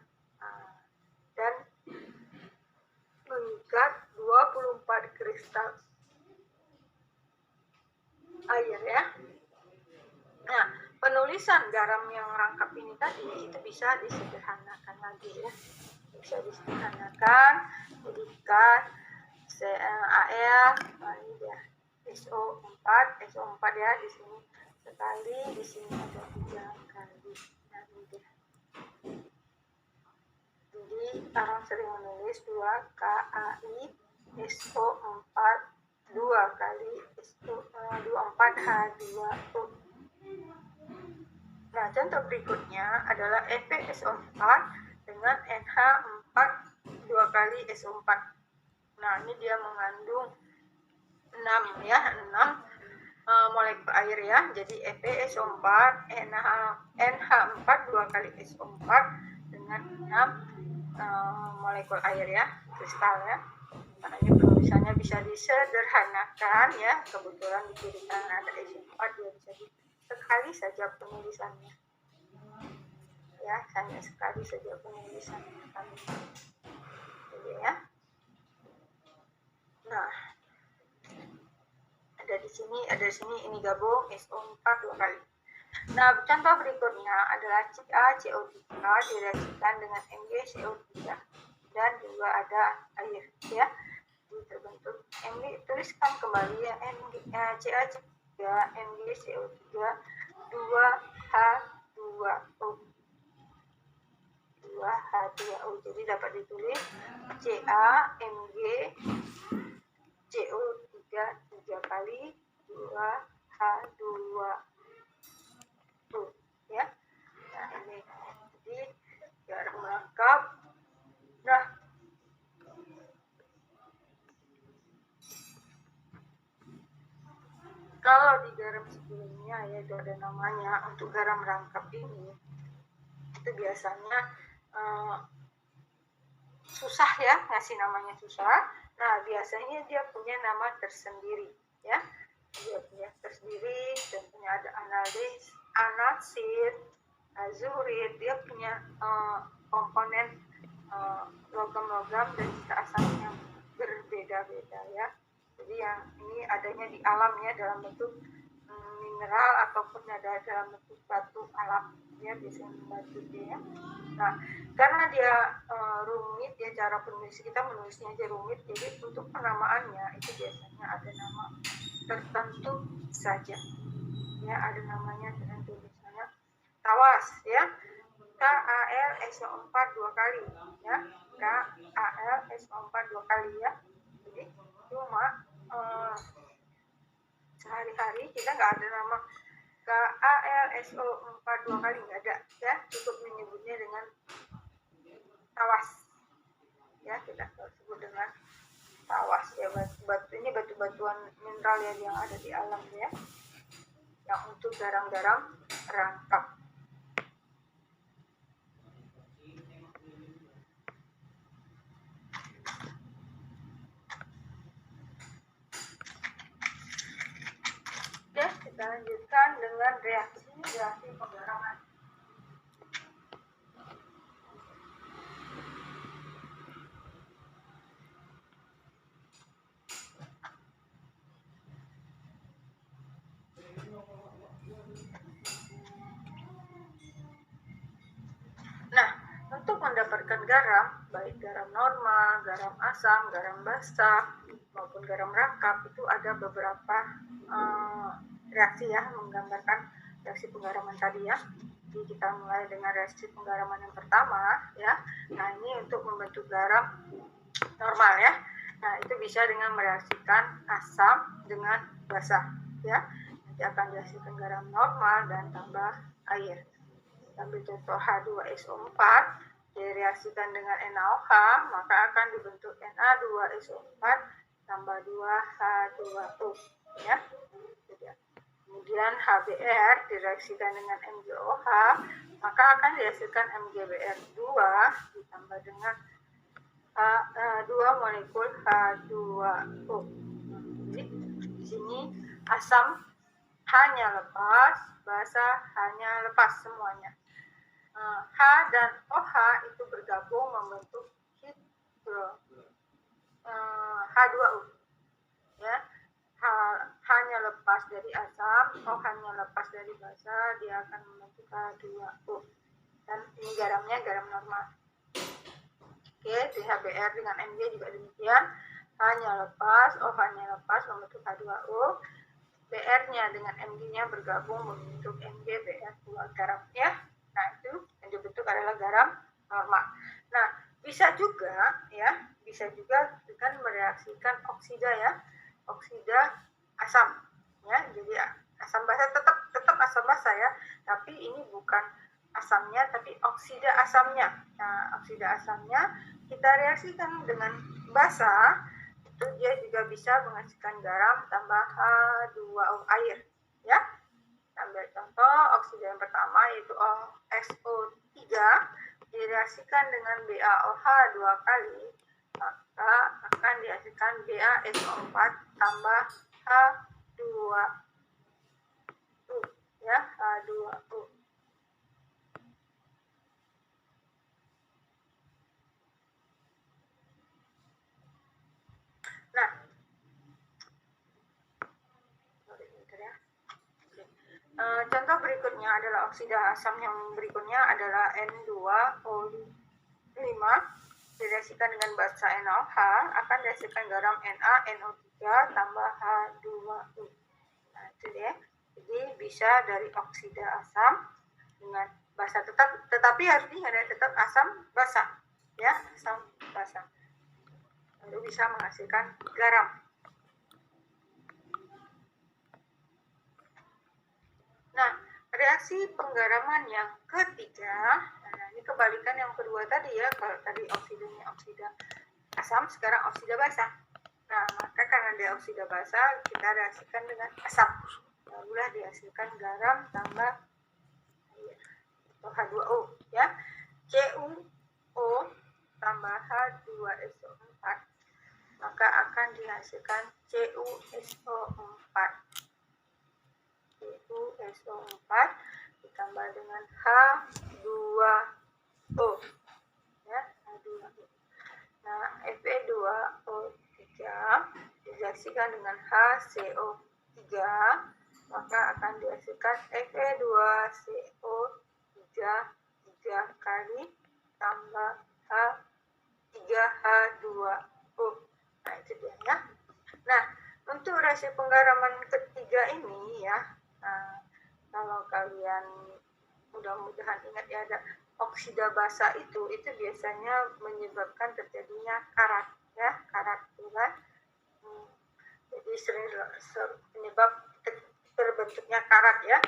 dan mengikat 24 kristal air ya. Nah, penulisan garam yang rangkap ini tadi itu bisa disederhanakan lagi ya. Bisa disederhanakan, jadikan Al, ini dia SO4 ya di sini sekali, di sini ada 3 kali. Nah, ini dia. Jadi orang sering menulis 2 KAI SO4 2 kali SO24H2O. Nah, contoh berikutnya adalah FeSO4 dengan NH4 2 kali SO4. Nah, ini dia mengandung 6 ya, 6 molekul air ya. Jadi FeSO4 NH4 2 kali SO4 dengan 6 molekul air ya, kristal ya. Makanya penulisannya bisa disederhanakan ya. Kebetulan diberikan ada SO4 dia bisa sekali saja penulisannya ya, hanya sekali saja penulisannya jadi ya. Nah, ada di sini ini gabung SO4 2 kali. Nah, contoh berikutnya adalah CaCO3 direaksikan dengan MgCO3 dan juga ada air ya. Jadi terbentuk tuliskan kembali ya CaCO3 MgCO3 2H2O 2H2O. Jadi dapat ditulis CaMgCO3 3 kali 2H2O ya. Nah, ini jadi garam rangkap. Nah, kalau di garam sebelumnya ya itu ada namanya, untuk garam rangkap ini itu biasanya susah ya, ngasih namanya susah. Nah, biasanya dia punya nama tersendiri ya. Dia punya tersendiri, contohnya ada analsit, azurit, dia punya komponen logam-logam dan cita asam yang berbeda-beda ya. Jadi yang ini adanya di alam ya, dalam bentuk mineral ataupun ada dalam bentuk batu alam ya, biasanya batu dia. Nah, karena dia rumit ya, cara penulis kita menulisnya aja rumit, jadi untuk penamaannya itu biasanya ada nama tertentu saja ya, ada namanya tertentu, misalnya tawas ya, KALSO4 2 kali ya, KALSO4 2 kali ya. Jadi cuma sehari-hari kita nggak ada nama KALSO4 2 kali, nggak ada ya, cukup menyebutnya dengan tawas ya, kita sebut dengan tawas ya. Ini batu-batuan mineral ya yang ada di alam ya, yang untuk garam-garam rangkap. Oke, kita lanjutkan dengan reaksi penggaraman. Nah, untuk mendapatkan garam, baik garam normal, garam asam, garam basa, maupun garam rangkap, itu ada beberapa reaksi ya, menggambarkan reaksi penggaraman tadi ya. Jadi kita mulai dengan reaksi penggaraman yang pertama ya. Nah, ini untuk membentuk garam normal ya. Nah, itu bisa dengan mereaksikan asam dengan basa ya. Nanti akan dihasilkan garam normal dan tambah air. Ambil contoh H2SO4 direaksikan dengan NaOH, maka akan dibentuk Na2SO4 tambah 2H2O ya. Kemudian HBr direaksikan dengan MgOH, maka akan dihasilkan MgBr2 ditambah dengan 2 molekul H2O. Jadi di sini asam hanya lepas, basa hanya lepas semuanya. H dan OH itu bergabung membentuk hidro H2O ya. Hanya lepas dari asam, OH-nya lepas dari basa, dia akan membentuk H2O. Dan ini garamnya garam normal. Oke, HBr dengan Mg juga demikian. Hanya lepas, OH-nya lepas membentuk H2O. Br-nya dengan Mg-nya bergabung membentuk MgBr2 garam ya. Nah, itu yang dibentuk adalah garam normal. Nah, bisa juga dengan mereaksikan oksida ya. Oksida asam ya. Jadi asam basa tetap asam basa ya, tapi ini bukan asamnya tapi oksida asamnya. Nah, oksida asamnya kita reaksikan dengan basa, itu dia juga bisa menghasilkan garam tambah H2O air ya. Ambil contoh oksida yang pertama yaitu SO3 direaksikan dengan BaOH 2 kali, maka akan dihasilkan BaSO4 tambah H2O ya, H2O. Nah, contoh berikutnya adalah oksida asam yang berikutnya adalah N2O5 direaksikan dengan basa NaOH akan dihasilkan garam NaNO3 tambah H2O. Nah, itu dia. Jadi bisa dari oksida asam dengan basa tetapi harus diingat tetap asam basa ya, asam basa. Lalu bisa menghasilkan garam. Nah, reaksi penggaraman yang ketiga, nah ini kebalikan yang kedua tadi ya. Kalau tadi oksidanya oksida asam, sekarang oksida basa. Nah, maka karena dia oksida basa, kita reaksikan dengan asam. Barulah dihasilkan garam tambah air atau H2O ya. CuO tambah H2SO4, maka akan dihasilkan CuSO4. CuSO4 ditambah dengan H2O ya, H2O. Nah, Fe2O3 direaksikan dengan HCO3, maka akan dihasilkan Fe2CO3 3 kali tambah H3H2O. Nah, itu dia ya. Nah, untuk reaksi penggaraman ketiga ini ya, kalau kalian mudah-mudahan ingat ya, ada oksida basa itu biasanya menyebabkan terjadinya karat ya, karat kan. Jadi sering penyebab terbentuknya karat ya.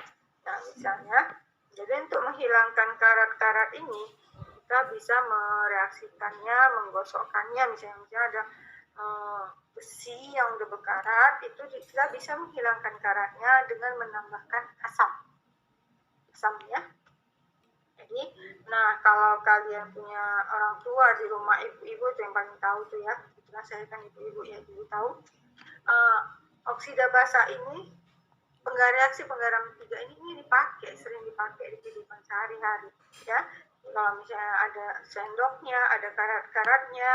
Nah, misalnya, jadi untuk menghilangkan karat-karat ini kita bisa mereaksikannya, menggosokkannya. Misalnya ada besi yang udah berkarat, itu kita bisa menghilangkan karatnya dengan menambahkan asam ya. Jadi, nah kalau kalian punya orang tua di rumah, ibu-ibu itu yang paling tahu tuh ya. Kebetulan saya kan ibu-ibu ya, ibu tahu. Oksida basa ini, reaksi penggaraman ketiga ini sering dipakai di kehidupan sehari-hari ya. Kalau misalnya ada sendoknya, ada karat-karatnya,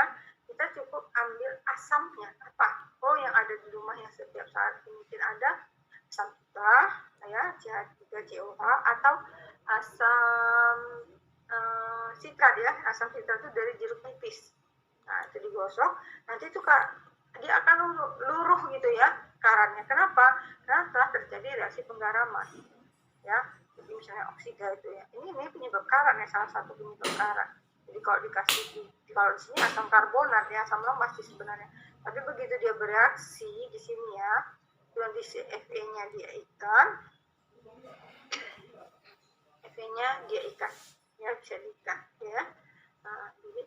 kita cukup ambil asamnya. Apa? Oh, yang ada di rumah yang setiap saat mungkin ada asam putih ya, CH3COH atau asam sitrat ya. Asam sitrat itu dari jeruk nipis. Nah, itu digosok, nanti itu dia akan luruh gitu ya karatnya. Kenapa? Karena telah terjadi reaksi penggaraman ya. Jadi misalnya oksida itu ya, ini penyebab karat ya, salah satu penyebab karat. Jadi kalau di sini asam karbonat ya, asam lemas sih sebenarnya. Tapi begitu dia bereaksi di sini ya, kondisi Fe-nya dia ikan, Fe-nya dia ikan, ya bisa diikat ya. Nah, jadi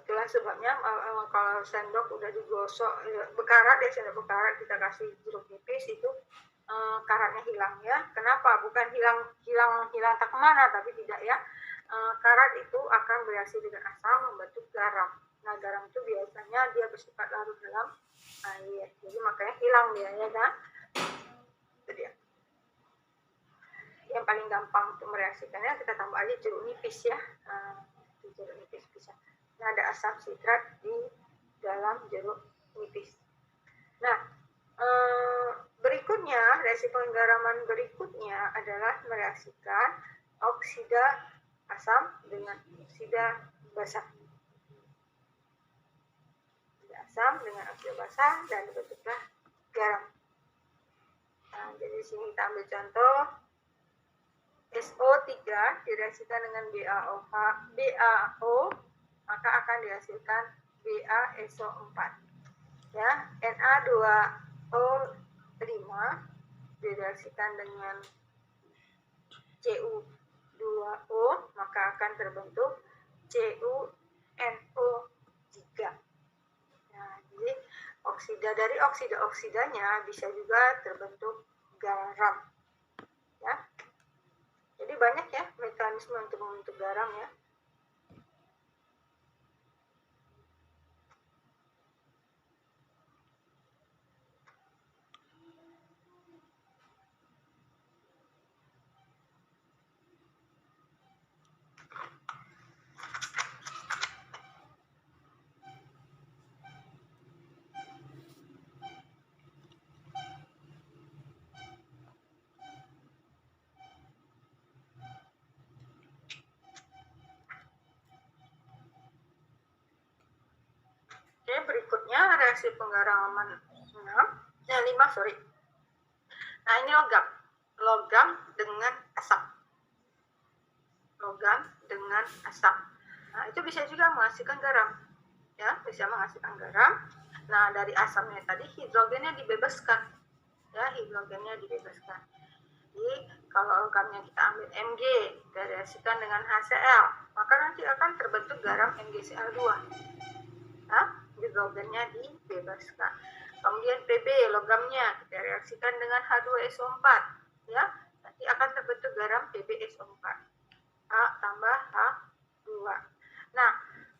itulah sebabnya kalau sendok udah digosok bekarat ya, sendok bekarat kita kasih jeruk nipis itu karatnya hilang ya. Kenapa? Bukan hilang tak kemana, tapi tidak ya. Karat itu akan bereaksi dengan asam membentuk garam. Nah, garam itu biasanya dia bersifat larut dalam air, jadi makanya hilang dia ya kan. Itu dia. Yang paling gampang untuk mereaksikannya kita tambah aja jeruk nipis ya. Jeruk nipis bisa. Nah, ada asam sitrat di dalam jeruk nipis. Nah, berikutnya, reaksi penggaraman berikutnya adalah mereaksikan oksida asam dengan oksida basa. Oksida asam dengan oksida basa dan dibentuklah garam. Nah, jadi di sini kita ambil contoh SO3 direaksikan dengan BaO, maka akan dihasilkan BaSO4. Ya, Na2O5 direaksikan dengan Cu2O, maka akan terbentuk CuNO3. Nah, jadi dari oksida-oksidanya bisa juga terbentuk garam. Ya. Jadi banyak ya mekanisme untuk membentuk garam ya. Oke, berikutnya reaksi penggaraman 5. Nah, ini logam dengan asam. Nah, itu bisa juga menghasilkan garam. Ya, bisa menghasilkan garam. Nah, dari asamnya tadi hidrogennya dibebaskan. Ya, hidrogennya dibebaskan. Jadi, kalau logamnya kita ambil Mg, direaksikan dengan HCl, maka nanti akan terbentuk garam MgCl2. Nah, hidrogennya dibebaskan. Kemudian Pb, logamnya kita reaksikan dengan H2SO4, ya, nanti akan terbentuk garam PbSO4. H tambah H2. Nah,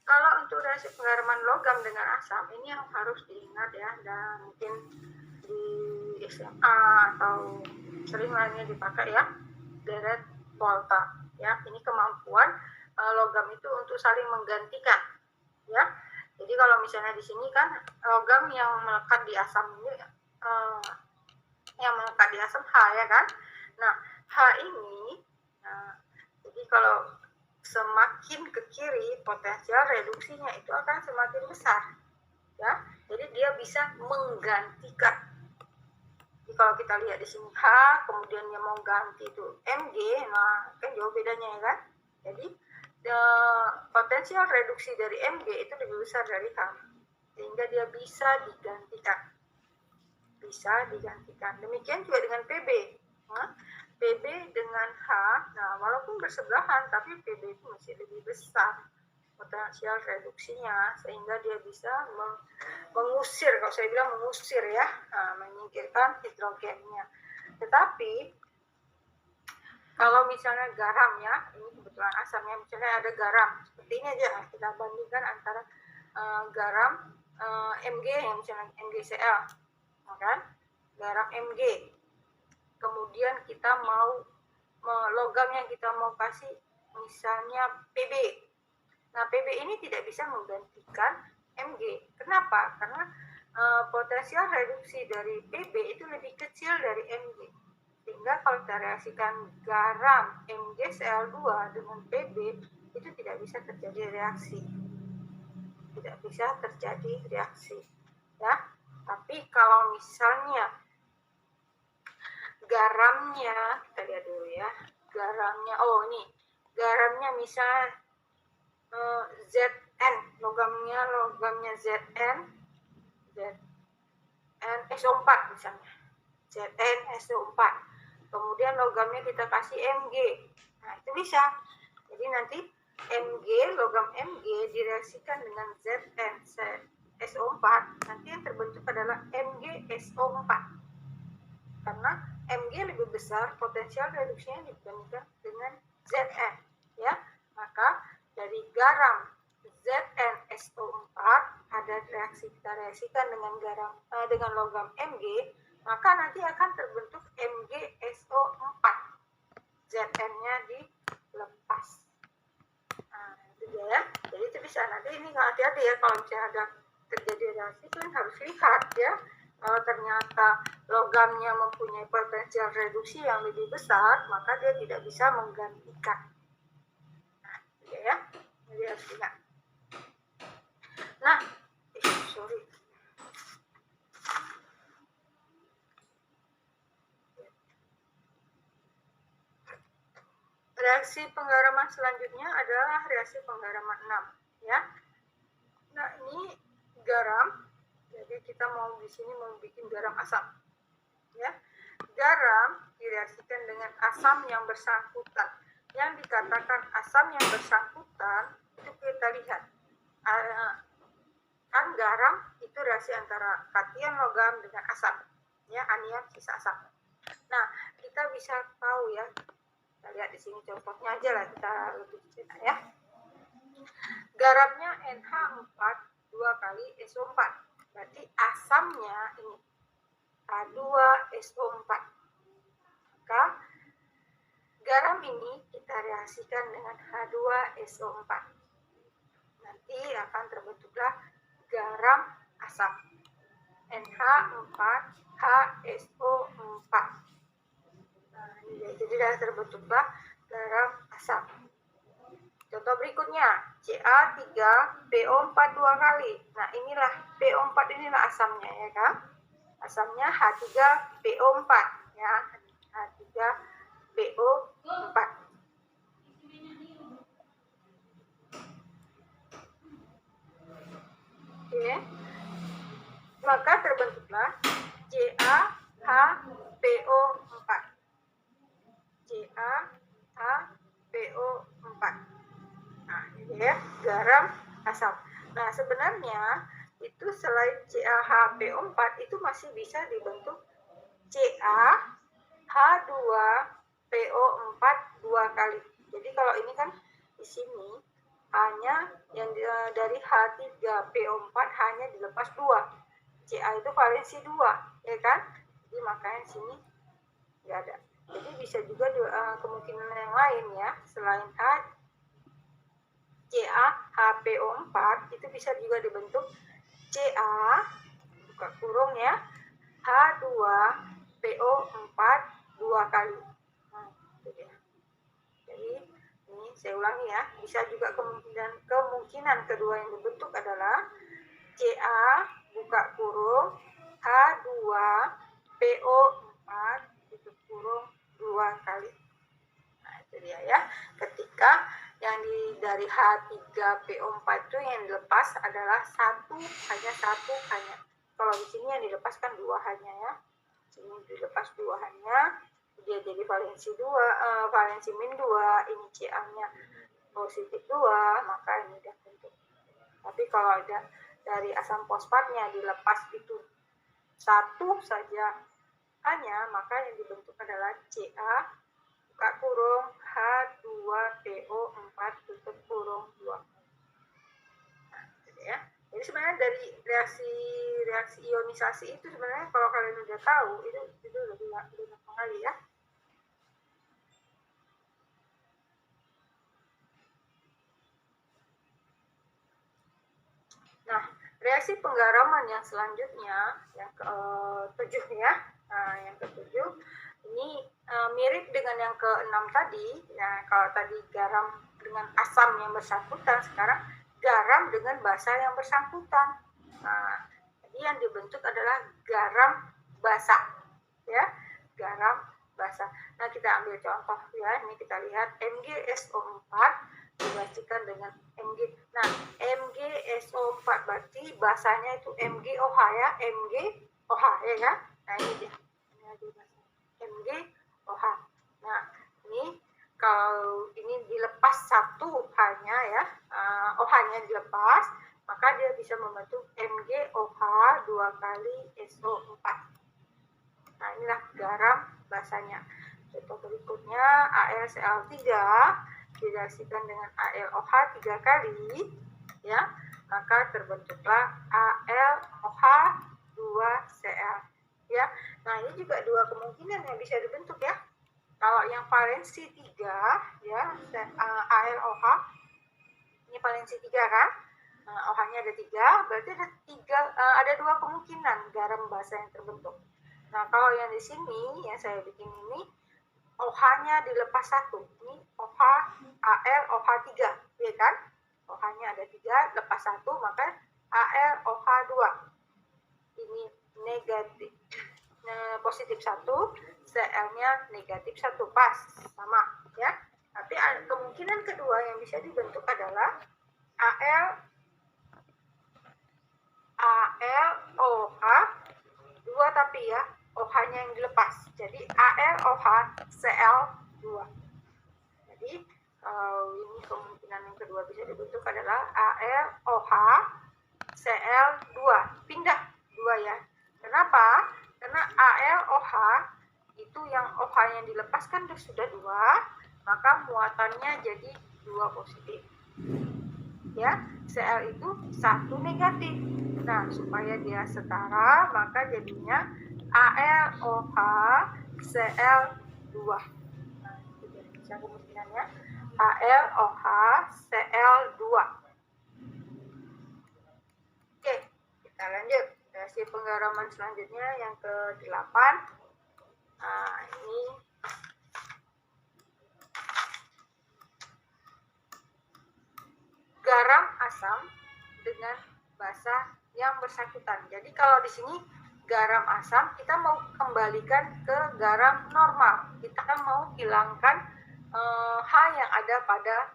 kalau untuk reaksi penggaraman logam dengan asam, ini yang harus diingat ya, dan mungkin di SMA atau sering lainnya dipakai ya, deret volta. Ya, ini kemampuan logam itu untuk saling menggantikan, ya. Jadi kalau misalnya di sini kan logam yang melekat di asam ini, yang melekat di asam H ya kan. Nah, H ini, jadi kalau semakin ke kiri potensial reduksinya itu akan semakin besar, ya. Jadi dia bisa menggantikan. Jadi kalau kita lihat di sini H, kemudian yang mau ganti itu Mg, nah kan jauh bedanya ya kan. Jadi potensial reduksi dari Mg itu lebih besar dari H, sehingga dia bisa digantikan. Demikian juga dengan Pb. Nah, Pb dengan H, nah walaupun bersebelahan, tapi Pb itu masih lebih besar potensial reduksinya, sehingga dia bisa mengusir, kalau saya bilang mengusir ya, menyingkirkan hidrogennya. Tetapi kalau misalnya garam ya, ini kebetulan asamnya, misalnya ada garam, seperti ini aja, kita bandingkan antara garam Mg yang misalnya MgCl, kan? Garam Mg, kemudian kita mau logam yang kita mau kasih misalnya Pb. Nah, Pb ini tidak bisa menggantikan Mg. Kenapa? Karena potensial reduksi dari Pb itu lebih kecil dari Mg. Sehingga kalau kita reaksikan garam MgCl2 dengan Pb, itu tidak bisa terjadi reaksi. Ya. Tapi kalau misalnya garamnya, kita lihat dulu ya. Garamnya, oh ini, garamnya misal Zn, logamnya Zn SO4 misalnya. Zn SO4. Kemudian logamnya kita kasih Mg. Nah, itu bisa. Jadi nanti logam Mg direaksikan dengan Zn SO4, nanti yang terbentuk adalah MgSO4. Karena Mg lebih besar potensial reduksinya dibandingkan dengan Zn, ya. Maka dari garam ZnSO4 ada kita reaksikan dengan logam Mg, maka nanti akan terbentuk MgSO4. Zn-nya dilepas. Nah, itu dia ya. Jadi itu bisa. Nanti ini hati-hati ya, kalau misalnya ada terjadi reaksi, kalian harus lihat ya. Kalau ternyata logamnya mempunyai potensial reduksi yang lebih besar, maka dia tidak bisa menggantikan. Nah, itu ya. Jadi harus ingat. Nah, sorry. Reaksi penggaraman selanjutnya adalah reaksi penggaraman 6, ya. Nah, ini garam. Jadi kita mau di sini mau bikin garam asam, ya. Garam direaksikan dengan asam yang bersangkutan. Yang dikatakan asam yang bersangkutan itu kita lihat. Kan garam itu reaksi antara kation logam dengan asam, ya, anion sisa asam. Nah, kita bisa tahu ya. Kita lihat di sini contohnya aja lah, kita lebih cerita ya. Garamnya NH4 2 kali SO4. Berarti asamnya ini H2SO4. Maka garam ini kita reaksikan dengan H2SO4. Nanti akan terbentuklah garam asam NH4HSO4. Nah, ini jadi terbentuklah garam asam. Contoh berikutnya, Ca3PO4 2 kali. Nah, inilah PO4 inilah asamnya ya kan? Asamnya H3PO4 ya. H3PO4. Oke. Maka terbentuklah CaH PO4. CaH PO4. Nah, ini ya, garam asam. Nah, sebenarnya itu selain CaH-PO4 itu masih bisa dibentuk CaH2PO4 2 kali. Jadi kalau ini kan di sini hanya yang dari H3PO4 hanya dilepas 2. Ca itu valensi 2, ya kan? Jadi makanya di sini nggak ada. Jadi bisa juga kemungkinan yang lain ya, selain CaH-PO4 itu bisa juga dibentuk Ca buka kurung ya H2PO4 2 kali. Nah, itu dia. Jadi ini saya ulangi ya, bisa juga kemungkinan kedua yang dibentuk adalah Ca buka kurung H2PO4 tutup kurung 2 kali. Nah, itu dia ya. Ketika yang dari H3PO4 itu yang dilepas adalah satu hanya. Kalau di sini yang dilepas kan 2 hanya ya. Sini dilepas 2 hanya, dia jadi valensi min 2, ini Ca-nya positif 2, maka ini udah bentuk. Tapi kalau ada dari asam fosfatnya dilepas itu 1 saja hanya, maka yang dibentuk adalah Ca buka kurung H2PO4 tutup kurung 2. Nah, gitu ya. Jadi sebenarnya dari reaksi ionisasi itu sebenarnya kalau kalian udah tahu itu lebih gampang kali ya. Nah, reaksi penggaraman yang selanjutnya yang ke-7 ya. Nah, yang ke-7 ini mirip dengan yang ke-6 tadi. Nah, kalau tadi garam dengan asam yang bersangkutan, sekarang garam dengan basa yang bersangkutan. Nah, jadi yang dibentuk adalah garam basa, ya, garam basah. Nah, kita ambil contoh ya. Ini kita lihat MgSO4 direaksikan dengan Mg. Nah, MgSO4 berarti basahnya itu MgOH ya, MgOH ya kan? Nah, ini dia. Ini ada basah. MgOH. Nah, ini kalau ini dilepas satu H-nya ya, OH-nya dilepas, maka dia bisa membentuk MgOH 2 kali SO4. Nah, inilah garam basanya. Contoh berikutnya AlCl3 direaksikan dengan AlOH 3 kali ya, maka terbentuklah AlOH 2Cl ya. Nah, ini juga dua kemungkinan yang bisa dibentuk ya. Kalau yang valensi 3 ya, AlOH ini valensi 3 kan? OH-nya ada 3, berarti ada dua kemungkinan garam basa yang terbentuk. Nah, kalau yang di sini yang saya bikin ini OH-nya dilepas satu. Ini OH AlOH 3, ya kan? OH-nya ada 3, lepas satu, maka AlOH 2. Ini negatif. Positif 1, Cl-nya negatif 1, pas sama ya. Tapi kemungkinan kedua yang bisa dibentuk adalah AlOH 2 tapi ya OH-nya yang dilepas. Jadi AlOH Cl2. Jadi ini kemungkinan yang kedua bisa dibentuk adalah AlOH Cl2. Pindah 2 ya. Kenapa? Karena AlOH itu yang OH-nya dilepaskan sudah 2, maka muatannya jadi 2 positif. Ya, Cl itu 1 negatif. Nah, supaya dia setara, maka jadinya AlOH Cl2. Nah, itu dia kemungkinannya AlOH Cl2. Oke, kita lanjut. Reaksi penggaraman selanjutnya yang ke-8. Nah, ini garam asam dengan basa yang bersangkutan. Jadi kalau di sini garam asam kita mau kembalikan ke garam normal. Kita kan mau hilangkan H yang ada pada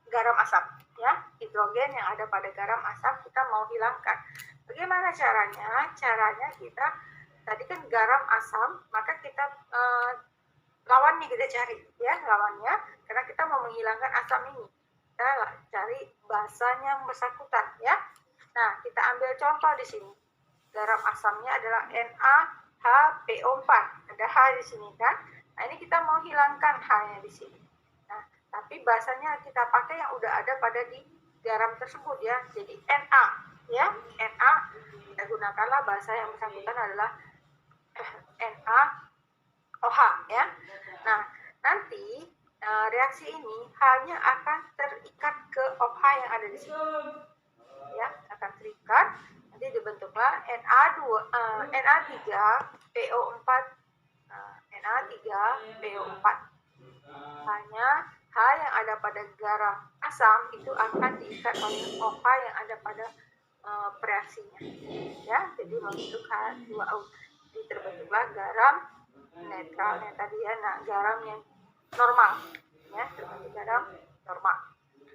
garam asam ya, hidrogen yang ada pada garam asam kita mau hilangkan. Bagaimana caranya? Caranya kita tadi kan garam asam, maka kita lawannya kita cari ya, lawannya karena kita mau menghilangkan asam ini. Kita cari basanya yang bersangkutan ya. Nah, kita ambil contoh di sini. Garam asamnya adalah NaHPO4. Ada H di sini kan? Nah, ini kita mau hilangkan H-nya di sini. Nah, tapi basanya kita pakai yang udah ada pada di garam tersebut ya. Jadi Na ya. Na kita gunakanlah basa yang bersangkutan adalah NaOH ya. Nah, nanti reaksi ini hanya akan terikat ke OH yang ada di sini. Ya, akan terikat. Nanti dibentuklah Na3PO4. Na3PO4. Hanya H yang ada pada garam asam itu akan diikat oleh OH yang ada pada reaksinya. Ya, jadi membentuk H2O. Jadi terbentuklah garam netralnya tadi ya. Nah, garam yang normal ya, terbentuk garam normal.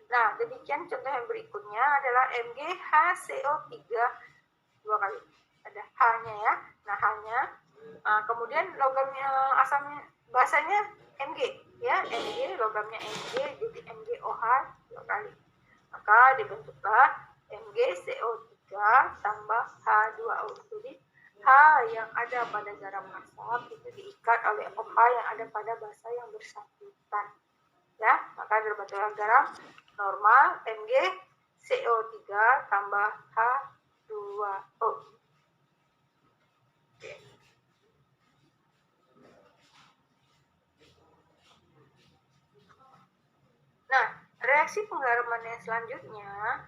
Nah, demikian contoh yang berikutnya adalah MgHCO3 2 kali. Ada H-nya ya. Nah, H-nya kemudian logamnya asamnya basanya Mg ya. Mg logamnya Mg jadi MgOH 2 kali. Maka dibentuklah MgCO3 tambah H2O. Jadi H yang ada pada garam asam itu diikat oleh OH yang ada pada basa yang bersangkutan. Ya, maka terbentuklah garam normal MgCO3 tambah H2O. Oke. Nah, reaksi penggaraman yang selanjutnya,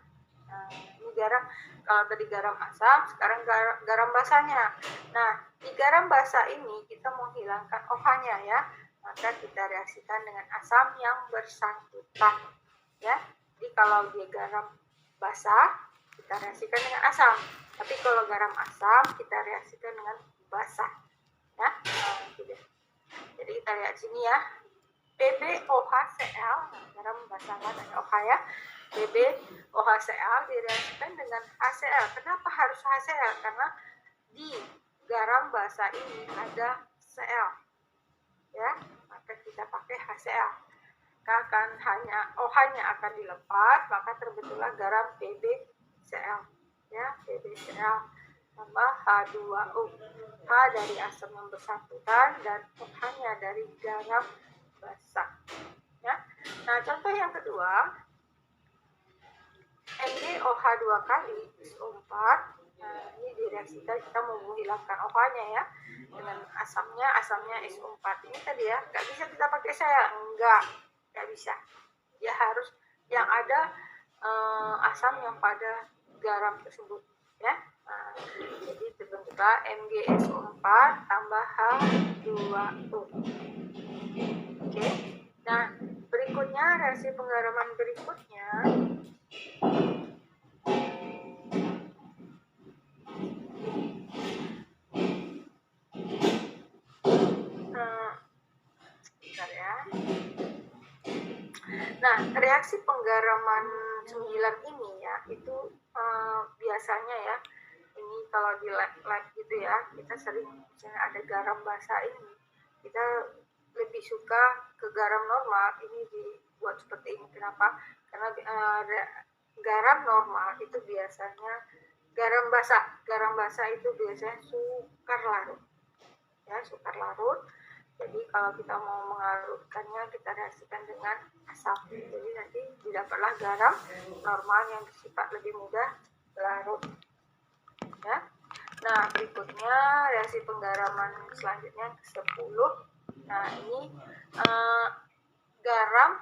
ini garam, kalau tadi garam asam, sekarang garam basanya. Nah, di garam basa ini kita menghilangkan OH-nya ya, maka kita reaksikan dengan asam yang bersangkutan ya. Jadi kalau dia garam basah, kita reaksikan dengan asam. Tapi kalau garam asam, kita reaksikan dengan basah ya. Nah, gitu. Jadi kita lihat sini ya, PbOHCl, garam basa dan OH ya. PbOHCl direaksikan dengan HCl. Kenapa harus HCl? Karena di garam basa ini ada Cl, ya, maka kita pakai HCl. Akan hanya OH-nya akan dilepas, maka terbentuklah garam PbCl, ya, PbCl tambah H2O. H dari asam yang bersangkutan dan OH-nya dari garam basa. Ya. Nah, contoh yang kedua, MgOH 2 kali SO4. Nah, ini direaksikan, kita mau menghilangkan OH-nya ya dengan asamnya SO4. Ini tadi ya, nggak bisa kita pakai Cl, nggak bisa. Ya harus yang ada asam yang pada garam tersebut ya. Nah, jadi terbentuklah MgSO4 tambah H2O. Oke. Nah, berikutnya reaksi penggaraman berikutnya bentar ya. Nah, reaksi penggaraman 9 ini ya, itu biasanya ya, ini kalau di lab gitu ya, kita sering misalnya ada garam basa ini, kita lebih suka ke garam normal ini dibuat seperti ini. Kenapa? Karena garam normal itu biasanya garam basa itu biasanya sukar larut ya, sukar larut. Jadi kalau kita mau mengarutkannya, kita reaksikan dengan asam. Jadi nanti didapatlah garam normal yang bersifat lebih mudah larut. Ya. Nah, berikutnya reaksi penggaraman selanjutnya ke-10. Nah, ini garam,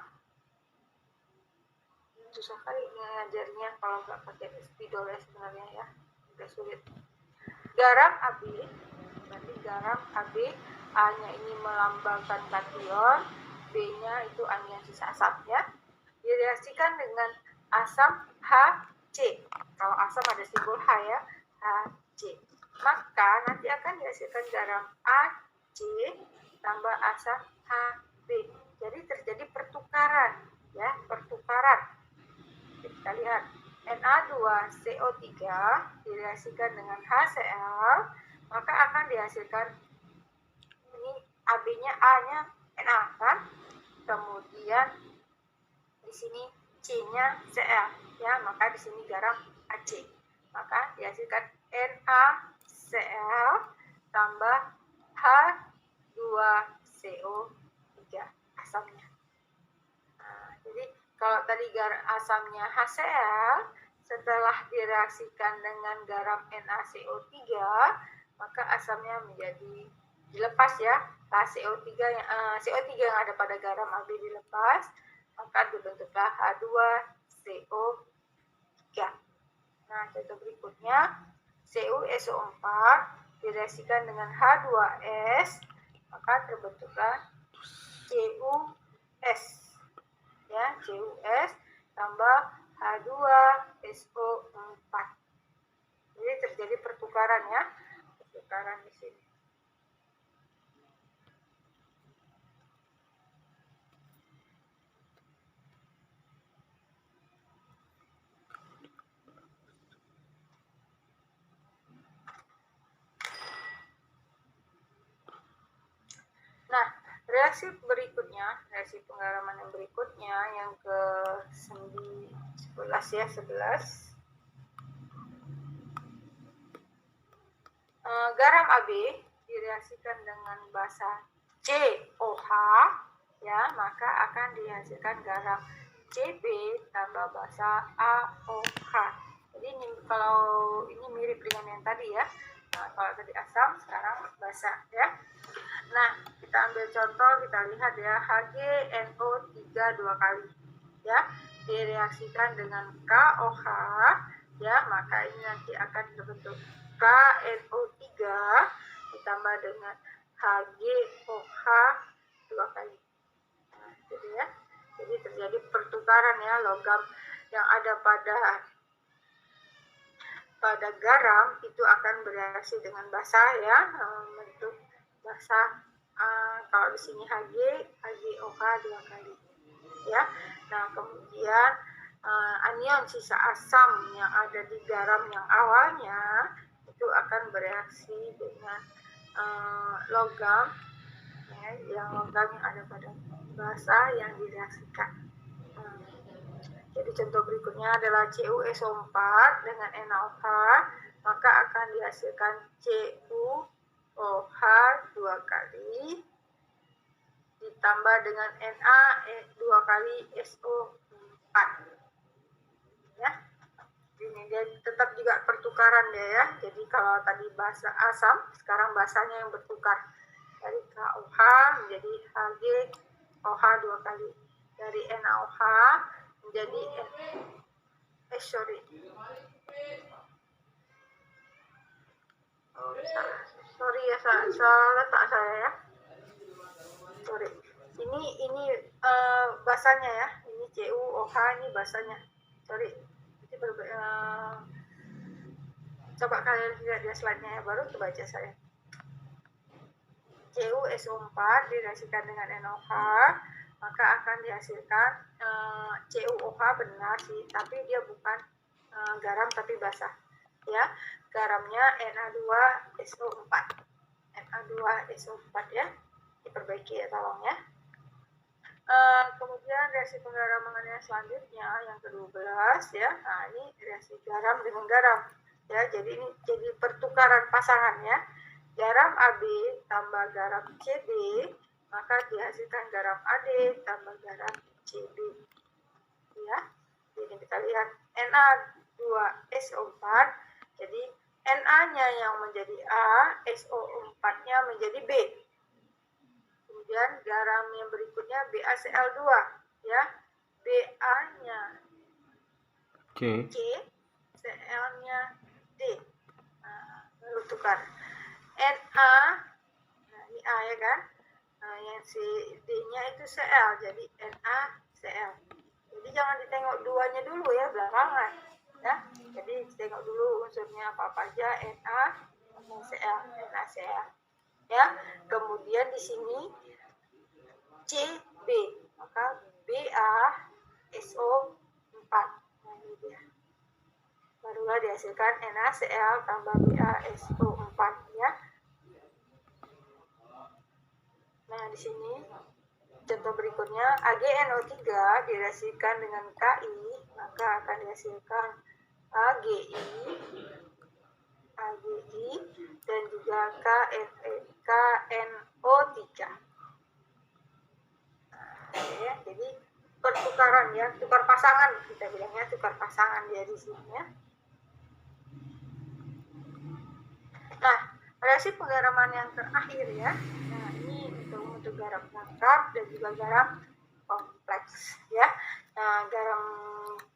susah kali ngajarnya kalau nggak pakai spidol ya sebenarnya ya, agak sulit. Garam AB, berarti garam AB, A-nya ini melambangkan kation, B-nya itu anion sisa asam ya. Direaksikan dengan asam HC. Kalau asam ada simbol H ya, HC. Maka nanti akan dihasilkan garam AC tambah asam HB. Jadi terjadi pertukaran ya, pertukaran. Kita lihat Na2CO3 direaksikan dengan HCl, maka akan dihasilkan ini AB-nya, A-nya Na kan, kemudian di sini C-nya Cl ya, maka di sini garam AC, maka dihasilkan NaCl tambah H2CO3 asamnya. Nah, jadi kalau tadi asamnya HCl, setelah direaksikan dengan garam NaCO3, maka asamnya menjadi dilepas ya, CO3 yang ada pada garam AB dilepas, maka dibentuklah H2CO3. Nah, contoh berikutnya CuSO4 direaksikan dengan H2S, maka terbentuklah CuS ya, CuS tambah H2SO4. Jadi terjadi pertukaran ya, pertukaran di sini. Nah, reaksi berikutnya, reaksi penggaraman yang berikutnya yang ke-11 ya, 11. Garam AB direaksikan dengan basa COH ya, maka akan dihasilkan garam CB tambah basa AOH. Jadi ini kalau ini mirip dengan yang tadi ya. Nah, kalau tadi asam, sekarang basa ya. Nah, kita ambil contoh, kita lihat ya, HgNO3 2 kali ya, direaksikan dengan KOH ya, maka ini nanti akan terbentuk KNO3 ditambah dengan HgOH 2 kali. Nah, jadi ya, jadi terjadi pertukaran ya, logam yang ada pada garam itu akan bereaksi dengan basa ya, membentuk basa Kalau di sini HgOH 2 kali ya. Nah, kemudian anion sisa asam yang ada di garam yang awalnya itu akan bereaksi dengan logam ya, yang logam yang ada pada basa yang direaksikan. Jadi contoh berikutnya adalah CuSO4 dengan NaOH, maka akan dihasilkan CuOH 2 kali ditambah dengan Na 2 kali SO4 ya. Ini dia tetap juga pertukaran dia ya. Jadi kalau tadi basa asam, sekarang basanya yang bertukar dari KOH menjadi HgOH 2 kali, dari NaOH menjadi sorry ya, salah letak saya ya. Sorry. Ini basanya ya. Ini CuOH, ini basanya. Sorry. Coba kalian lihat ya slide-nya ya, baru kebaca saya. CuSO4 direaksikan dengan NaOH, maka akan dihasilkan CuOH benar sih, tapi dia bukan garam tapi basah ya. Garamnya Na2SO4 ya, diperbaiki ya tolong ya. Kemudian reaksi penggaraman yang selanjutnya yang ke-12 ya. Nah, ini reaksi garam dengan garam ya. Jadi ini jadi pertukaran pasangan ya. Garam AB tambah garam CB, maka dihasilkan garam AD tambah garam CB ya. Jadi kita lihat Na2SO4, jadi Na-nya yang menjadi A, SO4-nya menjadi B. Kemudian garam yang berikutnya BaCl2 ya. Ba-nya C, Cl-nya D. Nah, lalu tukar. Na, nah ini A ya kan. Nah, yang si D-nya itu Cl, jadi NaCl. Jadi jangan ditengok duanya dulu ya, belakangan ya. Jadi tengok dulu unsurnya apa aja, NaCl ya. Kemudian di sini CB, maka BaSO4. Nah, ini dia. Barulah dihasilkan NaCl tambah BaSO4 ya. Nah, di sini contoh berikutnya AgNO3 direaksikan dengan Ki, maka akan dihasilkan AgI dan juga KNO3. Ya, jadi pertukaran ya, tukar pasangan kita bilangnya, tukar pasangan dia di sini ya. Nah, reaksi penggaraman yang terakhir ya. Nah, ini untuk garam rangkap dan juga garam kompleks ya. Nah, garam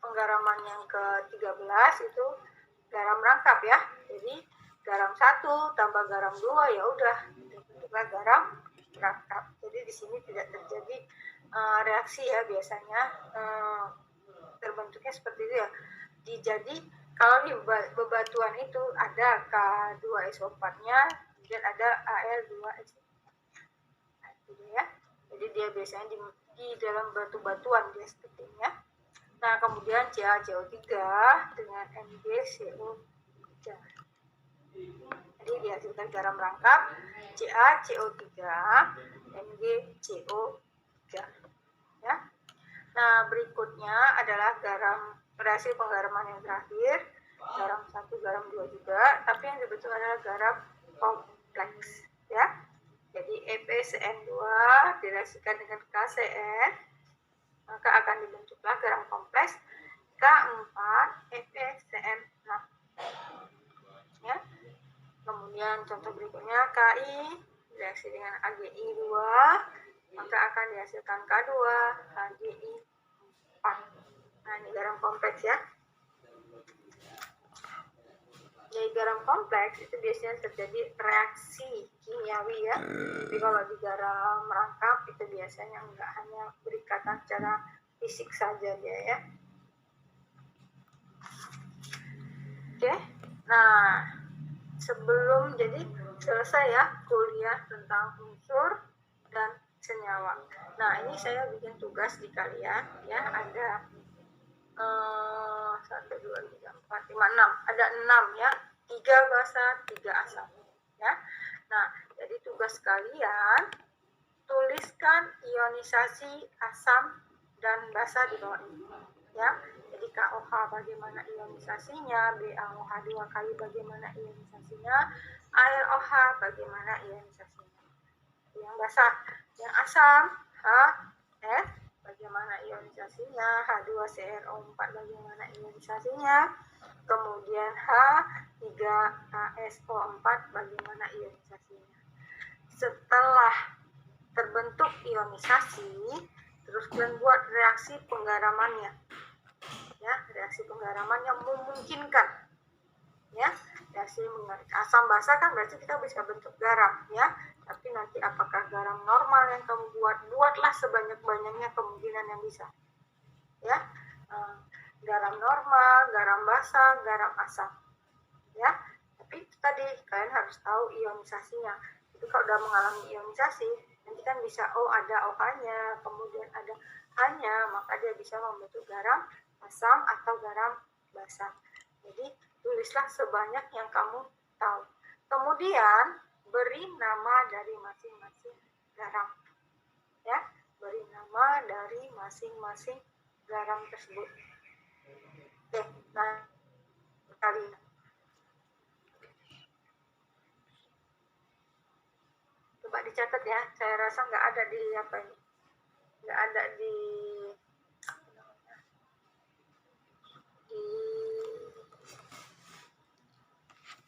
penggaraman yang ke-13 itu garam rangkap ya. Jadi garam 1 tambah garam 2 ya udah bentuklah garam rangkap. Jadi di sini tidak terjadi reaksi ya, biasanya terbentuknya seperti itu ya. Jadi kalau di bebatuan itu ada K2SO4-nya, kemudian ada Al2SO4. Nah, gitu ya. Jadi dia biasanya di dalam batu-batuan dia seperti ini ya. Nah, kemudian CaCO3 dengan MgCO3. Jadi dihasilkan garam rangkap CaCO3, MgCO3 ya. Nah, berikutnya adalah reaksi penggaraman yang terakhir, garam 1, garam 2 juga, tapi yang dibentuk adalah garam kompleks ya. Jadi EpCN2 direaksikan dengan KCN, maka akan dibentuklah garam kompleks K4EpCN6 ya. Kemudian contoh berikutnya Ki reaksi dengan AgI2, maka akan dihasilkan K2 HgI4. Nah, ini garam kompleks ya. Jadi garam kompleks itu biasanya terjadi reaksi kimiawi ya. Tapi kalau di garam rangkap itu biasanya enggak, hanya berikatan secara fisik saja dia ya. Oke. Nah, sebelum jadi selesai ya kuliah tentang unsur dan senyawa. Nah, ini saya bikin tugas di kalian ya, ada 1, 2, 3, 4, 5, 6. Ada 6 ya, 3 basa, 3 asam ya. Nah, jadi tugas kalian tuliskan ionisasi asam dan basa di bawah ini ya. Jadi KOH bagaimana ionisasinya, BaOH 2 kali bagaimana ionisasinya, air OH bagaimana ionisasinya. Yang basah, yang asam HF bagaimana ionisasinya, H2CrO4 bagaimana ionisasinya, kemudian H3ASO4 bagaimana ionisasinya. Setelah terbentuk ionisasi, terus kalian buat reaksi penggaramannya ya, reaksi penggaraman yang memungkinkan ya. Reaksi asam basa kan berarti kita bisa bentuk garam ya, tapi nanti apakah garam normal yang kamu buatlah sebanyak-banyaknya kemungkinan yang bisa ya. Garam normal, garam basa, garam asam ya. Tapi tadi kalian harus tahu ionisasinya. Itu kalau udah mengalami ionisasi, nanti kan bisa ada OH-nya, kemudian ada H-nya, maka dia bisa membentuk garam asam atau garam basa. Jadi tulislah sebanyak yang kamu tahu. Kemudian beri nama dari masing-masing garam ya, beri nama dari masing-masing garam tersebut. Oke, nah kali coba dicatat ya. Saya rasa nggak ada di apa ini, nggak ada di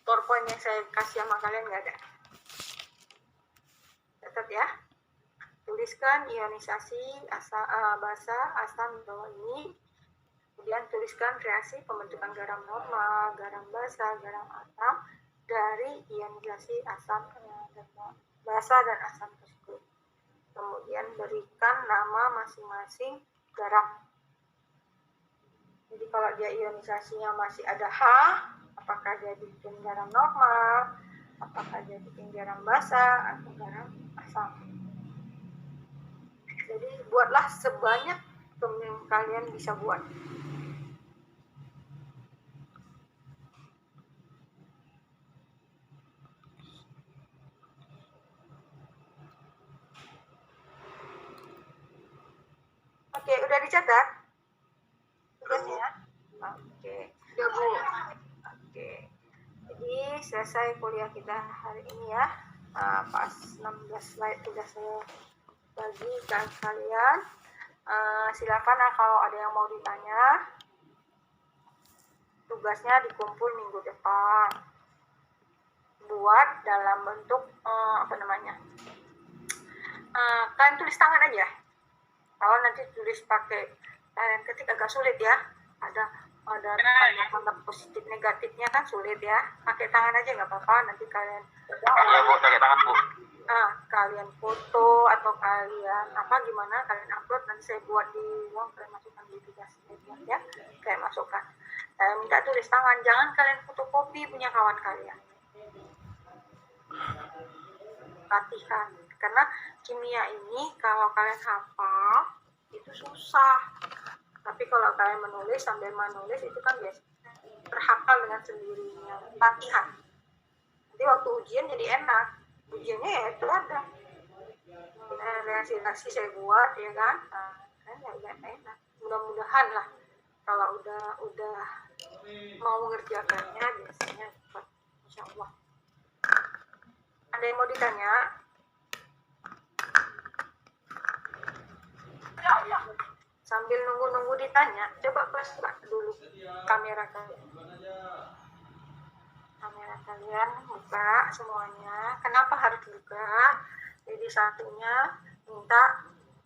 PowerPoint yang saya kasih sama kalian, nggak ada. Catat ya, tuliskan ionisasi basa asam di bawah ini, kemudian tuliskan reaksi pembentukan garam normal, garam basa, garam asam dari ionisasi asam basa dan asam tersebut. Kemudian berikan nama masing-masing garam. Jadi kalau dia ionisasinya masih ada H, apakah dia bikin garam normal, apakah dia bikin garam basa atau garam asam. Jadi buatlah sebanyak yang kalian bisa buat. Oke, udah dicatat tugasnya? Oke, udah Bu. Oke, jadi selesai kuliah kita hari ini ya. Pas 16 slide sudah saya bagi ke kalian. Silakan kalau ada yang mau ditanya. Tugasnya dikumpul minggu depan. Buat dalam bentuk kalian tulis tangan aja. Kalau nanti tulis pakai kalian ketik agak sulit ya. Ada tanda positif negatifnya kan sulit ya. Pakai tangan aja nggak apa-apa. Nanti kalian pakai tangan Bu. Kalian foto atau kalian gimana kalian upload, nanti saya buat di kalian masukkan di tugas ya. Kalian masukkan. Minta tulis tangan, jangan kalian fotokopi punya kawan kalian. Latihan, karena kimia ini kalau kalian hafal itu susah, tapi kalau kalian menulis sambil menulis itu kan biasa terhafal dengan sendirinya. Latihan, nanti waktu ujian jadi enak. Ujiannya ya itu ada reaksi saya buat ya kan, kan ya udah enak. Mudah-mudahan lah kalau udah mau mengerjakannya biasanya cepat, insya Allah. Ada yang mau ditanya? Sambil nunggu ditanya, coba buka dulu kamera kalian. Kamera kalian buka semuanya. Kenapa harus buka? Jadi satunya minta